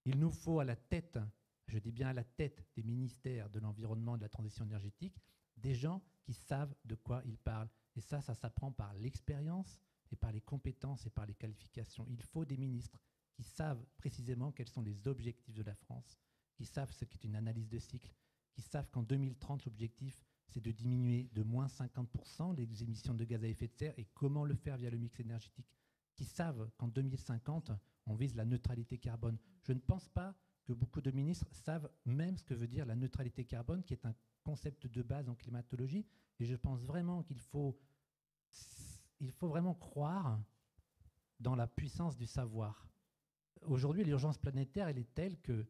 Il nous faut à la tête, je dis bien à la tête des ministères de l'environnement et de la transition énergétique, des gens qui savent de quoi ils parlent. Et ça s'apprend par l'expérience et par les compétences et par les qualifications. Il faut des ministres qui savent précisément quels sont les objectifs de la France, qui savent ce qu'est une analyse de cycle, qui savent qu'en 2030, l'objectif, c'est de diminuer de moins 50% les émissions de gaz à effet de serre et comment le faire via le mix énergétique, qui savent qu'en 2050, on vise la neutralité carbone. Je ne pense pas que beaucoup de ministres savent même ce que veut dire la neutralité carbone, qui est un concept de base en climatologie. Et je pense vraiment qu'il faut vraiment croire dans la puissance du savoir. Aujourd'hui, l'urgence planétaire, elle est telle que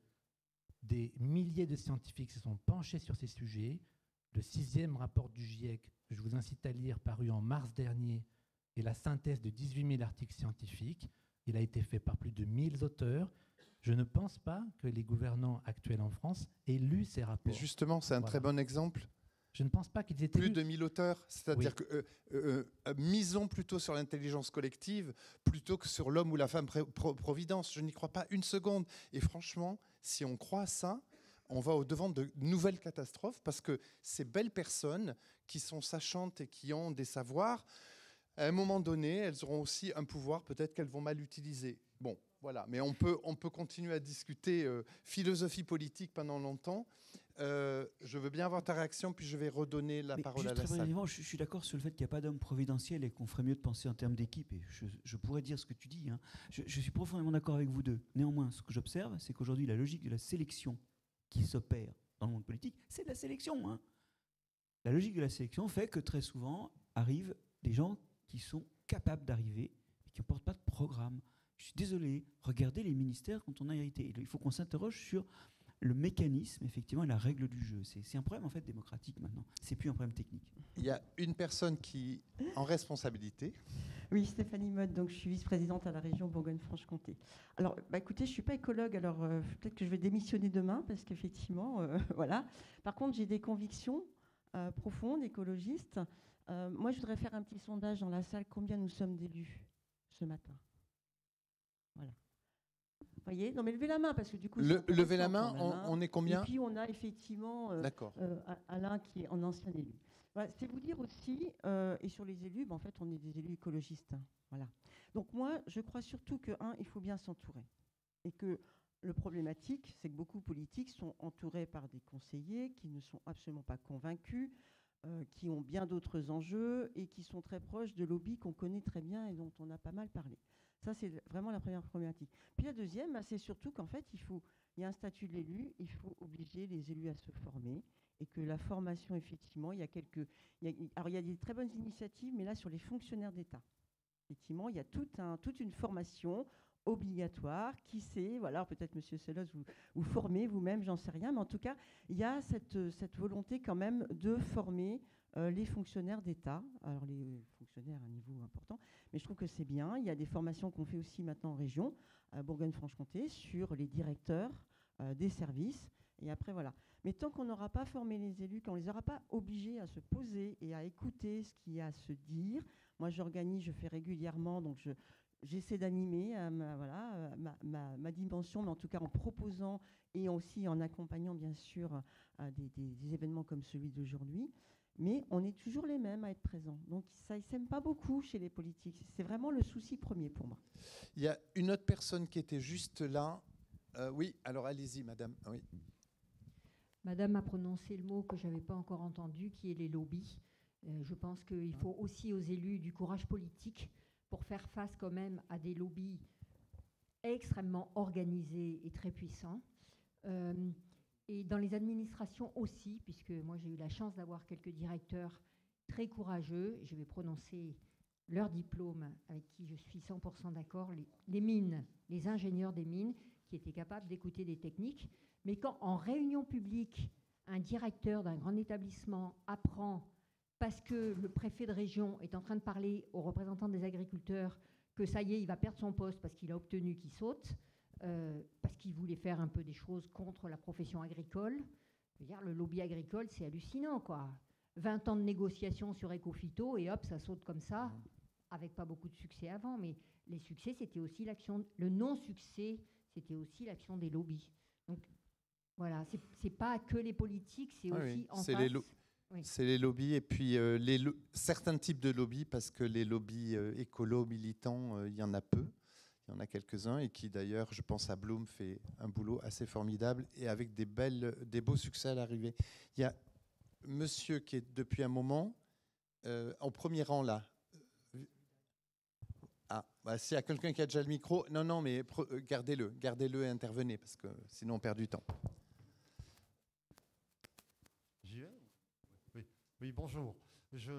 des milliers de scientifiques se sont penchés sur ces sujets. Le 6e rapport du GIEC, je vous incite à lire, paru en mars dernier, est la synthèse de 18 000 articles scientifiques. Il a été fait par plus de 1000 auteurs. Je ne pense pas que les gouvernants actuels en France aient lu ces rapports. Mais justement, c'est un très bon exemple. Je ne pense pas qu'ils aient plus de 1000 auteurs, c'est-à-dire oui. que misons plutôt sur l'intelligence collective plutôt que sur l'homme ou la femme providence. Je n'y crois pas une seconde. Et franchement, si on croit à ça, on va au-devant de nouvelles catastrophes parce que ces belles personnes qui sont sachantes et qui ont des savoirs, à un moment donné, elles auront aussi un pouvoir, peut-être qu'elles vont mal l'utiliser. Bon, voilà. Mais on peut continuer à discuter philosophie politique pendant longtemps. Je veux bien avoir ta réaction, puis je vais redonner la parole à la salle. Je suis d'accord sur le fait qu'il n'y a pas d'homme providentiel et qu'on ferait mieux de penser en termes d'équipe. Et je pourrais dire ce que tu dis. Hein. Je suis profondément d'accord avec vous deux. Néanmoins, ce que j'observe, c'est qu'aujourd'hui, la logique de la sélection qui s'opère dans le monde politique, c'est de la sélection. Hein. La logique de la sélection fait que très souvent arrivent des gens qui sont capables d'arriver et qui ne portent pas de programme. Je suis désolé, regardez les ministères dont on a hérité. Il faut qu'on s'interroge sur le mécanisme, effectivement, et la règle du jeu. C'est un problème, en fait, démocratique, maintenant. C'est plus un problème technique. Il y a une personne qui en responsabilité. Oui, Stéphanie Mode, donc je suis vice-présidente à la région Bourgogne-Franche-Comté. Alors, écoutez, je ne suis pas écologue, alors peut-être que je vais démissionner demain, parce qu'effectivement, voilà. Par contre, j'ai des convictions profondes, écologistes. Moi, je voudrais faire un petit sondage dans la salle. Combien nous sommes d'élus ce matin? Voilà. Vous voyez? Non, mais levez la main, parce que du coup... Levez la main, on est combien? Et puis, on a effectivement Alain, qui est un ancien élu. Voilà, c'est vous dire aussi, et sur les élus, en fait, on est des élus écologistes. Hein, voilà. Donc moi, je crois surtout que, il faut bien s'entourer. Et que le problématique, c'est que beaucoup de politiques sont entourés par des conseillers qui ne sont absolument pas convaincus, qui ont bien d'autres enjeux et qui sont très proches de lobbies qu'on connaît très bien et dont on a pas mal parlé. Ça, c'est vraiment la première problématique. Puis la deuxième, c'est surtout qu'en fait, il y a un statut de l'élu, il faut obliger les élus à se former, et que la formation, effectivement, il y a des très bonnes initiatives, mais là, sur les fonctionnaires d'État, effectivement, il y a toute une formation obligatoire qui sait, voilà, peut-être Monsieur Selos, vous formez vous-même, j'en sais rien, mais en tout cas, il y a cette volonté quand même de former les fonctionnaires d'État, alors les fonctionnaires à un niveau important, mais je trouve que c'est bien. Il y a des formations qu'on fait aussi maintenant en région, à Bourgogne-Franche-Comté, sur les directeurs des services. Et après, voilà. Mais tant qu'on n'aura pas formé les élus, qu'on ne les aura pas obligés à se poser et à écouter ce qu'il y a à se dire, moi j'organise, je fais régulièrement, donc j'essaie d'animer ma dimension, mais en tout cas en proposant et aussi en accompagnant bien sûr des événements comme celui d'aujourd'hui. Mais on est toujours les mêmes à être présents. Donc ça ne s'aime pas beaucoup chez les politiques. C'est vraiment le souci premier pour moi. Il y a une autre personne qui était juste là. Oui, alors allez-y, madame. Oui. Madame a prononcé le mot que je n'avais pas encore entendu, qui est les lobbies. Je pense qu'il faut aussi aux élus du courage politique pour faire face quand même à des lobbies extrêmement organisés et très puissants. Et dans les administrations aussi, puisque moi j'ai eu la chance d'avoir quelques directeurs très courageux, je vais prononcer leur diplôme avec qui je suis 100% d'accord, les mines, les ingénieurs des mines qui étaient capables d'écouter des techniques. Mais quand en réunion publique, un directeur d'un grand établissement apprend, parce que le préfet de région est en train de parler aux représentants des agriculteurs, que ça y est, il va perdre son poste parce qu'il a obtenu qu'il saute, parce qu'il voulait faire un peu des choses contre la profession agricole. Je veux dire, le lobby agricole, c'est hallucinant, quoi. 20 ans de négociations sur Ecophyto, et hop, ça saute comme ça, avec pas beaucoup de succès avant. Mais les succès, c'était aussi l'action... Le non-succès, c'était aussi l'action des lobbies. Donc, voilà, c'est pas que les politiques, c'est aussi en face... Oui. C'est les lobbies et puis certains types de lobbies, parce que les lobbies écolos, militants, il y en a peu. Il y en a quelques-uns et qui d'ailleurs, je pense à Bloom, fait un boulot assez formidable et avec des beaux succès à l'arrivée. Il y a monsieur qui est depuis un moment en premier rang là. Ah, bah, s'il y a quelqu'un qui a déjà le micro, non, mais gardez-le et intervenez parce que sinon on perd du temps. J'y vais ? Oui, bonjour. Je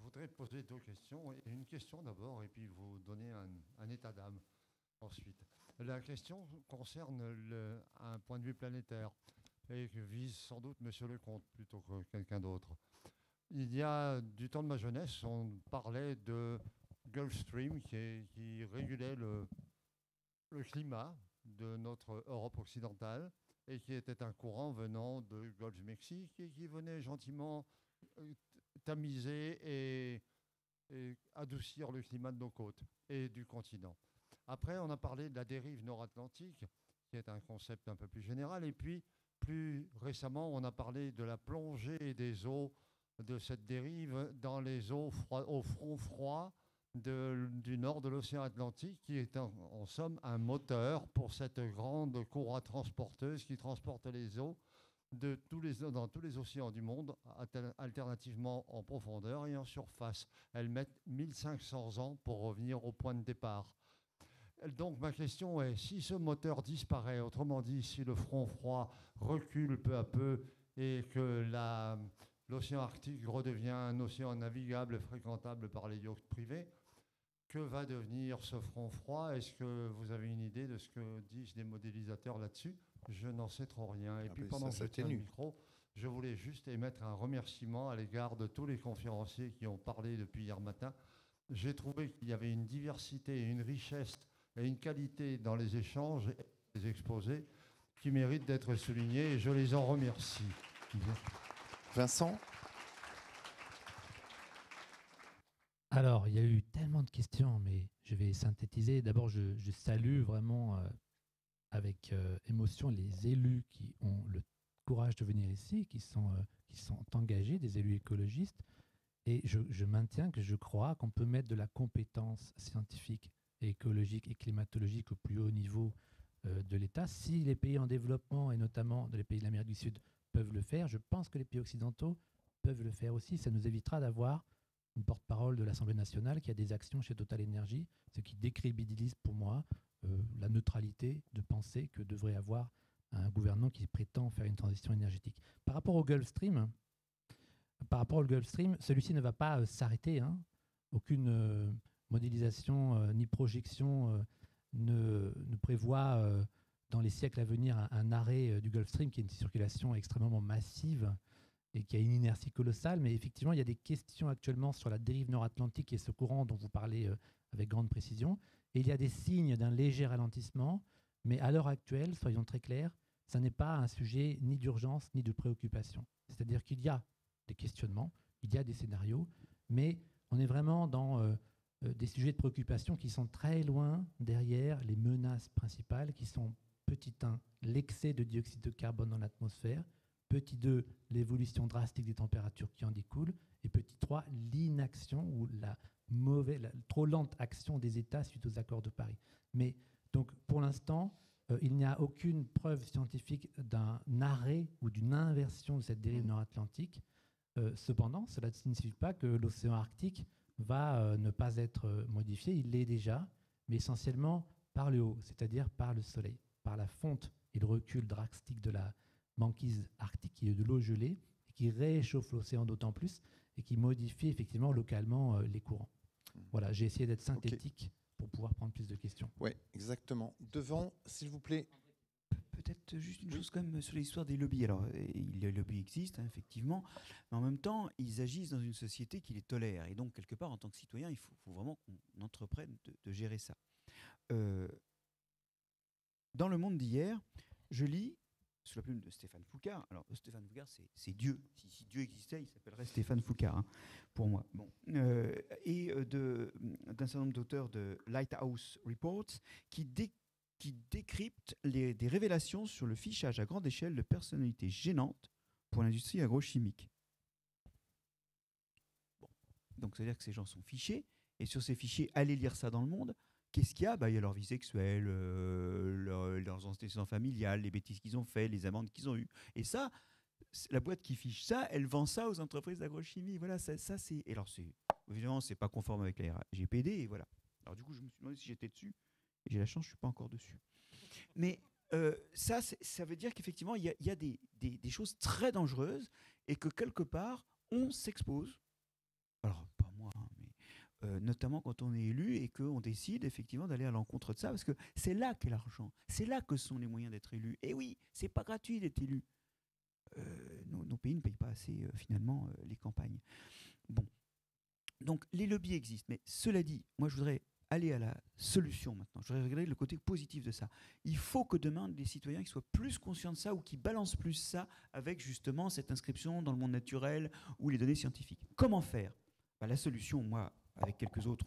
voudrais poser deux questions. Une question d'abord et puis vous donner un état d'âme ensuite. La question concerne un point de vue planétaire et vise sans doute Monsieur Lecomte plutôt que quelqu'un d'autre. Il y a du temps de ma jeunesse, on parlait de Gulf Stream qui régulait le climat de notre Europe occidentale et qui était un courant venant de Golfe du Mexique et qui venait gentiment tamiser et adoucir le climat de nos côtes et du continent. Après, on a parlé de la dérive nord-atlantique, qui est un concept un peu plus général. Et puis, plus récemment, on a parlé de la plongée des eaux de cette dérive dans les eaux au front froid du nord de l'océan Atlantique, qui est en somme un moteur pour cette grande courroie transporteuse qui transporte les eaux dans tous les océans du monde, alternativement en profondeur et en surface. Elles mettent 1500 ans pour revenir au point de départ. Donc ma question est, si ce moteur disparaît, autrement dit, si le front froid recule peu à peu et que l'océan Arctique redevient un océan navigable et fréquentable par les yachts privés, que va devenir ce front froid? Est-ce que vous avez une idée de ce que disent les modélisateurs là-dessus? Je n'en sais trop rien. Et puis pendant que je tiens le micro, je voulais juste émettre un remerciement à l'égard de tous les conférenciers qui ont parlé depuis hier matin. J'ai trouvé qu'il y avait une diversité, une richesse et une qualité dans les échanges et les exposés qui méritent d'être soulignés et je les en remercie. Vincent ? Alors, il y a eu tellement de questions, mais je vais synthétiser. D'abord, je salue vraiment avec émotion les élus qui ont le courage de venir ici, qui sont engagés, des élus écologistes. Et je maintiens que je crois qu'on peut mettre de la compétence scientifique, et écologique et climatologique au plus haut niveau de l'État. Si les pays en développement, et notamment les pays de l'Amérique du Sud, peuvent le faire, je pense que les pays occidentaux peuvent le faire aussi. Ça nous évitera d'avoir une porte-parole de l'Assemblée nationale qui a des actions chez Total Energy, ce qui décrédibilise pour moi la neutralité de penser que devrait avoir un gouvernement qui prétend faire une transition énergétique. Par rapport au Gulf Stream, celui-ci ne va pas s'arrêter. Aucune modélisation ni projection ne prévoit dans les siècles à venir un arrêt du Gulf Stream, qui est une circulation extrêmement massive et qui a une inertie colossale. Mais effectivement, il y a des questions actuellement sur la dérive nord-atlantique et ce courant dont vous parlez avec grande précision. Et il y a des signes d'un léger ralentissement. Mais à l'heure actuelle, soyons très clairs, ça n'est pas un sujet ni d'urgence ni de préoccupation. C'est-à-dire qu'il y a des questionnements, il y a des scénarios, mais on est vraiment dans des sujets de préoccupation qui sont très loin derrière les menaces principales qui sont, petit 1, l'excès de dioxyde de carbone dans l'atmosphère, petit 2, l'évolution drastique des températures qui en découlent, et petit 3, l'inaction ou la trop lente action des États suite aux accords de Paris. Mais donc, pour l'instant, il n'y a aucune preuve scientifique d'un arrêt ou d'une inversion de cette dérive nord-atlantique. Cependant, cela ne signifie pas que l'océan Arctique va ne pas être modifié. Il l'est déjà, mais essentiellement par le haut, c'est-à-dire par le soleil, par la fonte et le recul drastique de la banquise arctique, qui est de l'eau gelée, et qui réchauffe l'océan d'autant plus et qui modifie effectivement localement les courants. Voilà, j'ai essayé d'être synthétique pour pouvoir prendre plus de questions. Oui, exactement. Devant, s'il vous plaît. Peut-être juste une chose quand même sur l'histoire des lobbies. Alors, les lobbies existent, hein, effectivement, mais en même temps, ils agissent dans une société qui les tolère. Et donc, quelque part, en tant que citoyen, il faut vraiment qu'on entreprenne de gérer ça. Dans Le Monde d'hier, je lis, sous la plume de Stéphane Foucard, alors Stéphane Foucard, c'est Dieu. Si Dieu existait, il s'appellerait Stéphane Foucard, hein, pour moi. Bon. Et d'un certain nombre d'auteurs de Lighthouse Reports qui décryptent des révélations sur le fichage à grande échelle de personnalités gênantes pour l'industrie agrochimique. Bon. Donc, ça veut dire que ces gens sont fichés, et sur ces fichiers, allez lire ça dans Le Monde. Qu'est-ce qu'il y a ? Il y a leur vie sexuelle, leurs antécédents familiales, les bêtises qu'ils ont fait, les amendes qu'ils ont eues. Et ça, la boîte qui fiche ça, elle vend ça aux entreprises d'agrochimie. Voilà, ça c'est. Et alors, évidemment, c'est pas conforme avec la RGPD. Et voilà. Alors, du coup, je me suis demandé si j'étais dessus. Et j'ai la chance, je suis pas encore dessus. Mais ça veut dire qu'effectivement, il y a des choses très dangereuses et que quelque part, on s'expose. Alors, pas moi, hein, mais notamment quand on est élu et qu'on décide effectivement d'aller à l'encontre de ça, parce que c'est là qu'est l'argent, c'est là que sont les moyens d'être élu. Et oui, c'est pas gratuit d'être élu. Nos pays ne payent pas assez finalement les campagnes. Bon, donc les lobbies existent, mais cela dit, moi je voudrais aller à la solution maintenant. Je voudrais regarder le côté positif de ça. Il faut que demain, les citoyens qui soient plus conscients de ça ou qui balancent plus ça avec justement cette inscription dans le monde naturel ou les données scientifiques. Comment faire ? La solution, moi, avec quelques autres,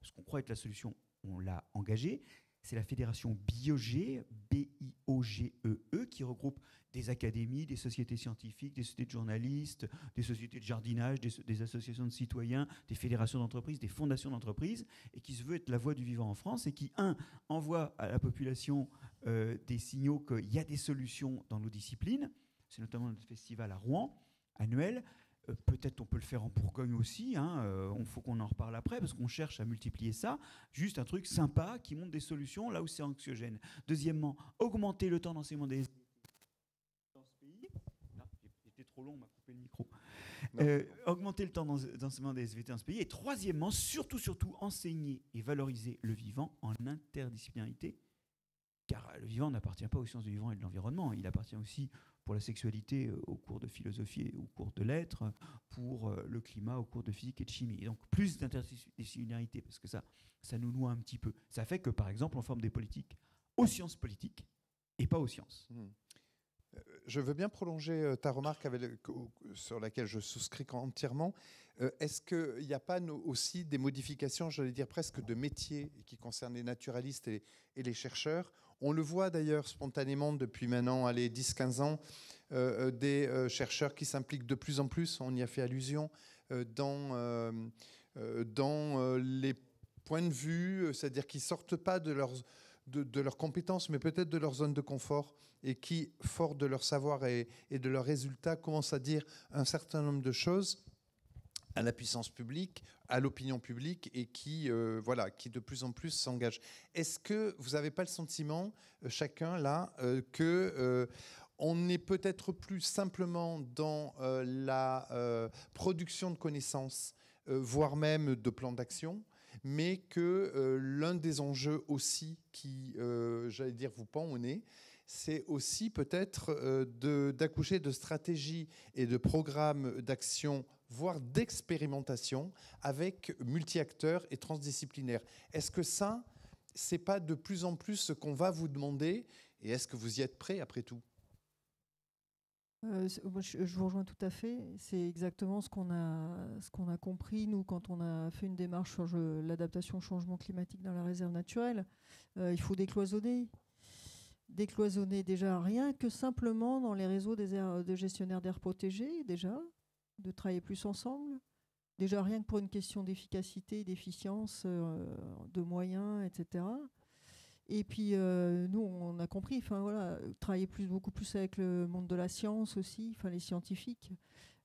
ce qu'on croit être la solution, on l'a engagée, c'est la fédération BIOGE, B-I-O-G-E-E, qui regroupe des académies, des sociétés scientifiques, des sociétés de journalistes, des sociétés de jardinage, des associations de citoyens, des fédérations d'entreprises, des fondations d'entreprises, et qui se veut être la voix du vivant en France, et qui, envoie à la population des signaux qu'il y a des solutions dans nos disciplines. C'est notamment notre festival à Rouen, annuel. Peut-être on peut le faire en Bourgogne aussi, hein, faut qu'on en reparle après, parce qu'on cherche à multiplier ça. Juste un truc sympa qui montre des solutions là où c'est anxiogène. Deuxièmement, augmenter le temps d'enseignement des dans ce pays. Là, j'étais trop long, on m'a coupé le micro. Augmenter le temps d'enseignement des SVT dans ce pays. Et troisièmement, surtout, enseigner et valoriser le vivant en interdisciplinarité, car le vivant n'appartient pas aux sciences du vivant et de l'environnement, il appartient aussi pour la sexualité au cours de philosophie et au cours de lettres, pour le climat au cours de physique et de chimie. Et donc plus d'interdisciplinarité, parce que ça nous noie un petit peu. Ça fait que, par exemple, on forme des politiques aux sciences politiques et pas aux sciences. Je veux bien prolonger ta remarque sur laquelle je souscris entièrement. Est-ce qu'il n'y a pas aussi des modifications, j'allais dire presque de métiers, qui concernent les naturalistes et les chercheurs ? On le voit d'ailleurs spontanément depuis maintenant 10-15 ans, des chercheurs qui s'impliquent de plus en plus, on y a fait allusion, dans les points de vue, c'est-à-dire qu'ils ne sortent pas de leurs compétences, mais peut-être de leur zone de confort, et qui, fort de leur savoir et de leurs résultats, commencent à dire un certain nombre de choses à la puissance publique, à l'opinion publique, et qui de plus en plus s'engagent. Est-ce que vous n'avez pas le sentiment, chacun là, on n'est peut-être plus simplement dans la production de connaissances, voire même de plans d'action, mais que l'un des enjeux aussi qui, j'allais dire, vous pend au nez, c'est aussi peut-être d'accoucher de stratégies et de programmes d'action, voire d'expérimentation, avec multi-acteurs et transdisciplinaires. Est-ce que ça, c'est pas de plus en plus ce qu'on va vous demander, et est-ce que vous y êtes prêt après tout? Je vous rejoins tout à fait. C'est exactement ce qu'on a compris, nous, quand on a fait une démarche sur l'adaptation au changement climatique dans la réserve naturelle. Il faut décloisonner. Décloisonner déjà rien que simplement dans les réseaux de gestionnaires d'aires protégées, déjà, de travailler plus ensemble. Déjà rien que pour une question d'efficacité, d'efficience, de moyens, etc. Et puis, nous, on a compris, voilà, travailler beaucoup plus avec le monde de la science aussi, les scientifiques.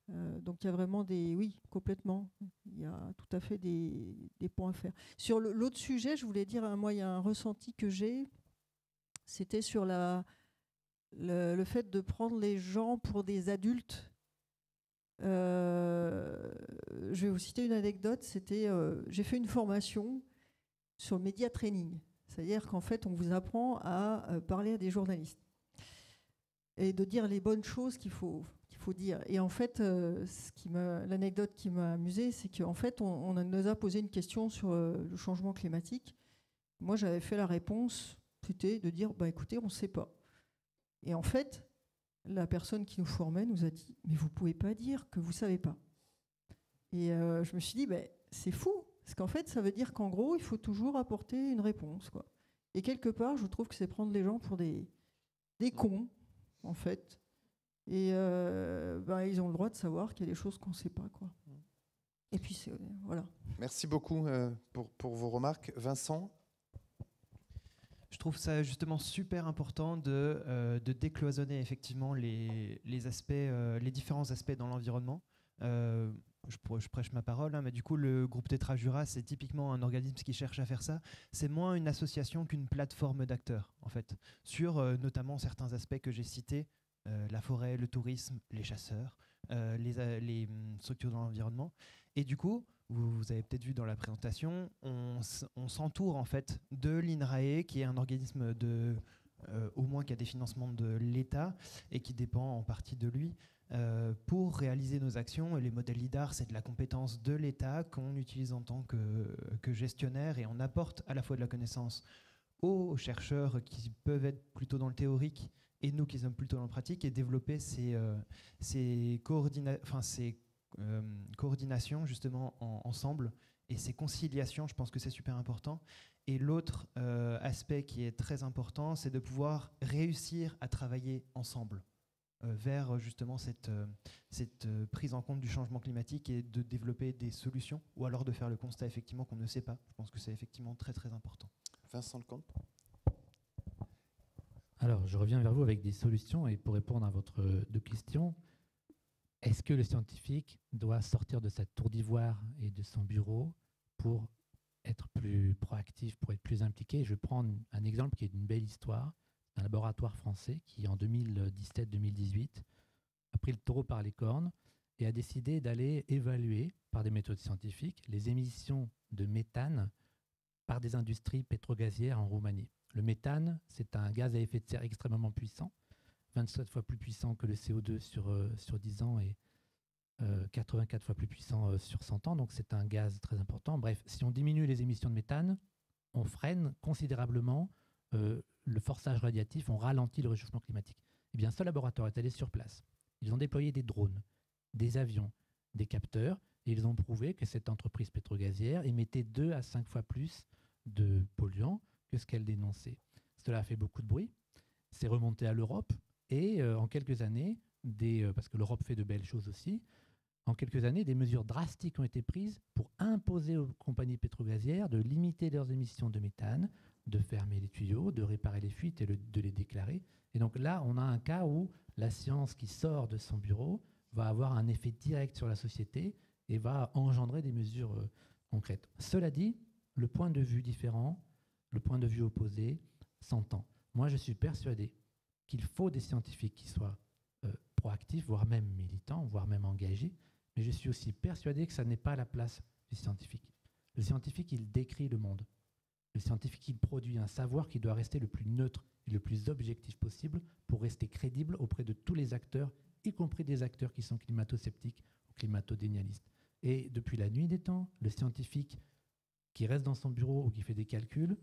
Donc, il y a vraiment oui, complètement. Il y a tout à fait des points à faire. Sur l'autre sujet, je voulais dire, moi, il y a un ressenti que j'ai, c'était sur le fait de prendre les gens pour des adultes. Je vais vous citer une anecdote. C'était, j'ai fait une formation sur le média training. C'est-à-dire qu'en fait, on vous apprend à parler à des journalistes et de dire les bonnes choses qu'il faut dire. Et en fait, l'anecdote qui m'a amusée, c'est qu'en fait, on nous a posé une question sur le changement climatique. Moi, j'avais fait la réponse, c'était de dire, écoutez, on ne sait pas. Et en fait, la personne qui nous formait nous a dit, mais vous ne pouvez pas dire que vous ne savez pas. Et je me suis dit, c'est fou. Parce qu'en fait, ça veut dire qu'en gros, il faut toujours apporter une réponse, quoi. Et quelque part, je trouve que c'est prendre les gens pour des cons, en fait. Et ils ont le droit de savoir qu'il y a des choses qu'on ne sait pas, quoi. Et puis, voilà. Merci beaucoup pour vos remarques. Vincent? Je trouve ça justement super important de décloisonner effectivement les différents aspects dans l'environnement. Je prêche ma parole, mais du coup, le groupe Tetra Jura, c'est typiquement un organisme qui cherche à faire ça. C'est moins une association qu'une plateforme d'acteurs, en fait, sur notamment certains aspects que j'ai cités, la forêt, le tourisme, les chasseurs, les structures dans l'environnement. Et du coup, vous avez peut-être vu dans la présentation, on s'entoure en fait de l'INRAE, qui est un organisme au moins qui a des financements de l'État et qui dépend en partie de lui. Pour réaliser nos actions. Et les modèles LIDAR, c'est de la compétence de l'État qu'on utilise en tant que gestionnaire, et on apporte à la fois de la connaissance aux chercheurs qui peuvent être plutôt dans le théorique et nous qui sommes plutôt dans le pratique, et développer ces coordinations justement ensemble, et ces conciliations, je pense que c'est super important. Et l'autre aspect qui est très important, c'est de pouvoir réussir à travailler ensemble vers justement cette prise en compte du changement climatique, et de développer des solutions, ou alors de faire le constat effectivement qu'on ne sait pas. Je pense que c'est effectivement très très important. Vincent Lecomte. Alors, je reviens vers vous avec des solutions, et pour répondre à votre deux questions, est-ce que le scientifique doit sortir de sa tour d'ivoire et de son bureau pour être plus proactif, pour être plus impliqué? Je vais prendre un exemple qui est une belle histoire. Un laboratoire français qui, en 2017-2018, a pris le taureau par les cornes et a décidé d'aller évaluer, par des méthodes scientifiques, les émissions de méthane par des industries pétrogazières en Roumanie. Le méthane, c'est un gaz à effet de serre extrêmement puissant, 27 fois plus puissant que le CO2 sur 10 ans et 84 fois plus puissant sur 100 ans. Donc c'est un gaz très important. Bref, si on diminue les émissions de méthane, on freine considérablement le forçage radiatif, on ralentit le réchauffement climatique. Eh bien, ce laboratoire est allé sur place. Ils ont déployé des drones, des avions, des capteurs, et ils ont prouvé que cette entreprise pétrogazière émettait 2 à 5 fois plus de polluants que ce qu'elle dénonçait. Cela a fait beaucoup de bruit. C'est remonté à l'Europe, et en quelques années, parce que l'Europe fait de belles choses aussi, en quelques années, des mesures drastiques ont été prises pour imposer aux compagnies pétrogazières de limiter leurs émissions de méthane, de fermer les tuyaux, de réparer les fuites et de les déclarer. Et donc là, on a un cas où la science qui sort de son bureau va avoir un effet direct sur la société et va engendrer des mesures concrètes. Cela dit, le point de vue différent, le point de vue opposé s'entend. Moi, je suis persuadé qu'il faut des scientifiques qui soient proactifs, voire même militants, voire même engagés, mais je suis aussi persuadé que ça n'est pas la place du scientifique. Le scientifique, il décrit le monde. Le scientifique, il produit un savoir qui doit rester le plus neutre et le plus objectif possible pour rester crédible auprès de tous les acteurs, y compris des acteurs qui sont climato-sceptiques ou climato-dénialistes. Et depuis la nuit des temps, le scientifique qui reste dans son bureau ou qui fait des calculs,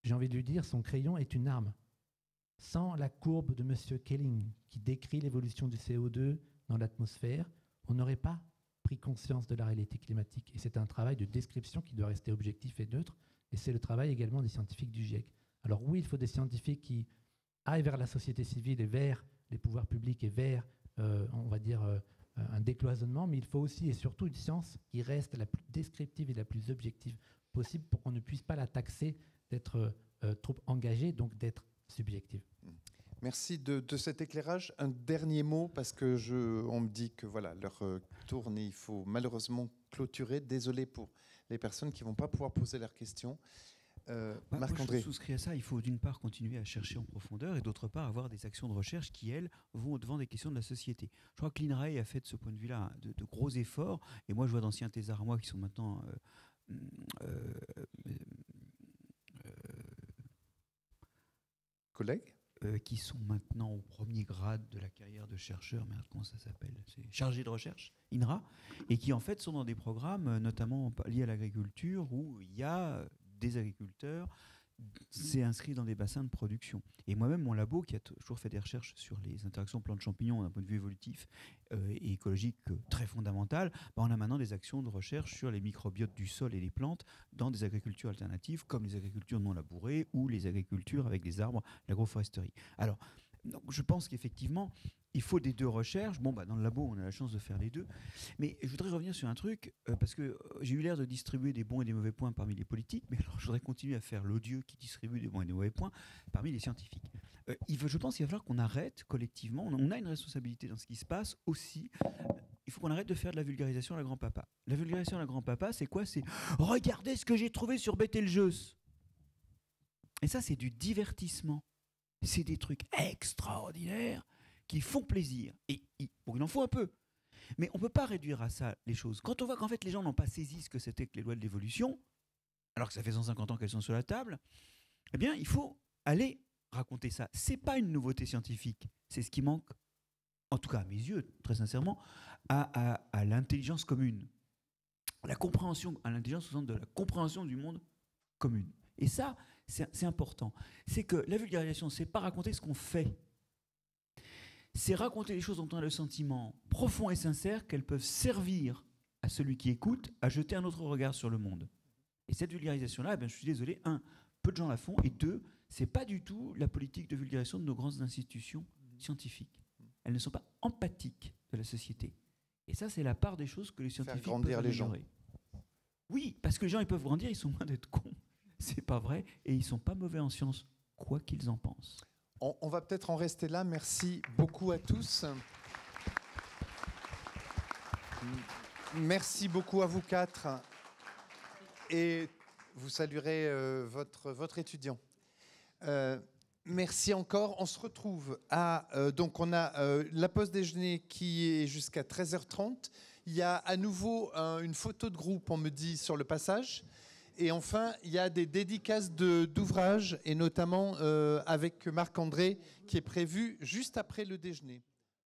j'ai envie de lui dire, son crayon est une arme. Sans la courbe de M. Kelling, qui décrit l'évolution du CO2 dans l'atmosphère, on n'aurait pas pris conscience de la réalité climatique. Et c'est un travail de description qui doit rester objectif et neutre. Et c'est le travail également des scientifiques du GIEC. Alors oui, il faut des scientifiques qui aillent vers la société civile et vers les pouvoirs publics et vers, on va dire, un décloisonnement, mais il faut aussi et surtout une science qui reste la plus descriptive et la plus objective possible pour qu'on ne puisse pas la taxer d'être trop engagée, donc d'être subjective. Merci de cet éclairage. Un dernier mot, parce que on me dit que voilà, l'heure tourne et il faut malheureusement clôturer. Désolé pour les personnes qui ne vont pas pouvoir poser leurs questions. Marc-André. Je souscris à ça. Il faut d'une part continuer à chercher en profondeur et d'autre part avoir des actions de recherche qui, elles, vont au-devant des questions de la société. Je crois que l'INRAE a fait de ce point de vue-là de gros efforts. Et moi, je vois d'anciens thésards à moi qui sont maintenant collègues qui sont maintenant au premier grade de la carrière de chercheur, merde, comment ça s'appelle ? C'est chargé de recherche, INRA, et qui en fait sont dans des programmes notamment liés à l'agriculture où il y a des agriculteurs, c'est inscrit dans des bassins de production. Et moi-même, mon labo, qui a toujours fait des recherches sur les interactions plantes-champignons d'un point de vue évolutif et écologique très fondamental, on a maintenant des actions de recherche sur les microbiotes du sol et des plantes dans des agricultures alternatives, comme les agricultures non labourées ou les agricultures avec des arbres, l'agroforesterie. Alors, donc, je pense qu'effectivement, il faut des deux recherches. Bon, dans le labo, on a la chance de faire les deux. Mais je voudrais revenir sur un truc, parce que j'ai eu l'air de distribuer des bons et des mauvais points parmi les politiques, mais alors je voudrais continuer à faire l'odieux qui distribue des bons et des mauvais points parmi les scientifiques. Je pense qu'il va falloir qu'on arrête collectivement, on a une responsabilité dans ce qui se passe aussi. Il faut qu'on arrête de faire de la vulgarisation à la grand-papa. La vulgarisation à la grand-papa, c'est quoi ? C'est « Regardez ce que j'ai trouvé sur Betelgeuse !» Et ça, c'est du divertissement. C'est des trucs extraordinaires qui font plaisir. Et bon, il en faut un peu. Mais on ne peut pas réduire à ça les choses. Quand on voit qu'en fait les gens n'ont pas saisi ce que c'était que les lois de l'évolution, alors que ça fait 150 ans qu'elles sont sur la table, eh bien, il faut aller raconter ça. Ce n'est pas une nouveauté scientifique. C'est ce qui manque, en tout cas à mes yeux, très sincèrement, à l'intelligence commune. La compréhension, à l'intelligence au sens de la compréhension du monde commune. Et ça, c'est important. C'est que la vulgarisation, ce n'est pas raconter ce qu'on fait. C'est raconter les choses dont on a le sentiment profond et sincère qu'elles peuvent servir à celui qui écoute à jeter un autre regard sur le monde. Et cette vulgarisation-là, je suis désolé, peu de gens la font, et deux, ce n'est pas du tout la politique de vulgarisation de nos grandes institutions scientifiques. Elles ne sont pas empathiques de la société. Et ça, c'est la part des choses que les scientifiques peuvent améliorer. Les gens. Oui, parce que les gens, ils peuvent grandir, ils sont loin d'être cons. C'est pas vrai, et ils sont pas mauvais en sciences, quoi qu'ils en pensent. On va peut-être en rester là. Merci beaucoup à tous. Merci beaucoup à vous quatre. Et vous saluerez votre étudiant. Merci encore. On se retrouve donc on a la pause déjeuner qui est jusqu'à 13h30. Il y a à nouveau une photo de groupe, on me dit, sur le passage. Et enfin, il y a des dédicaces d'ouvrages, et notamment avec Marc-André, qui est prévu juste après le déjeuner.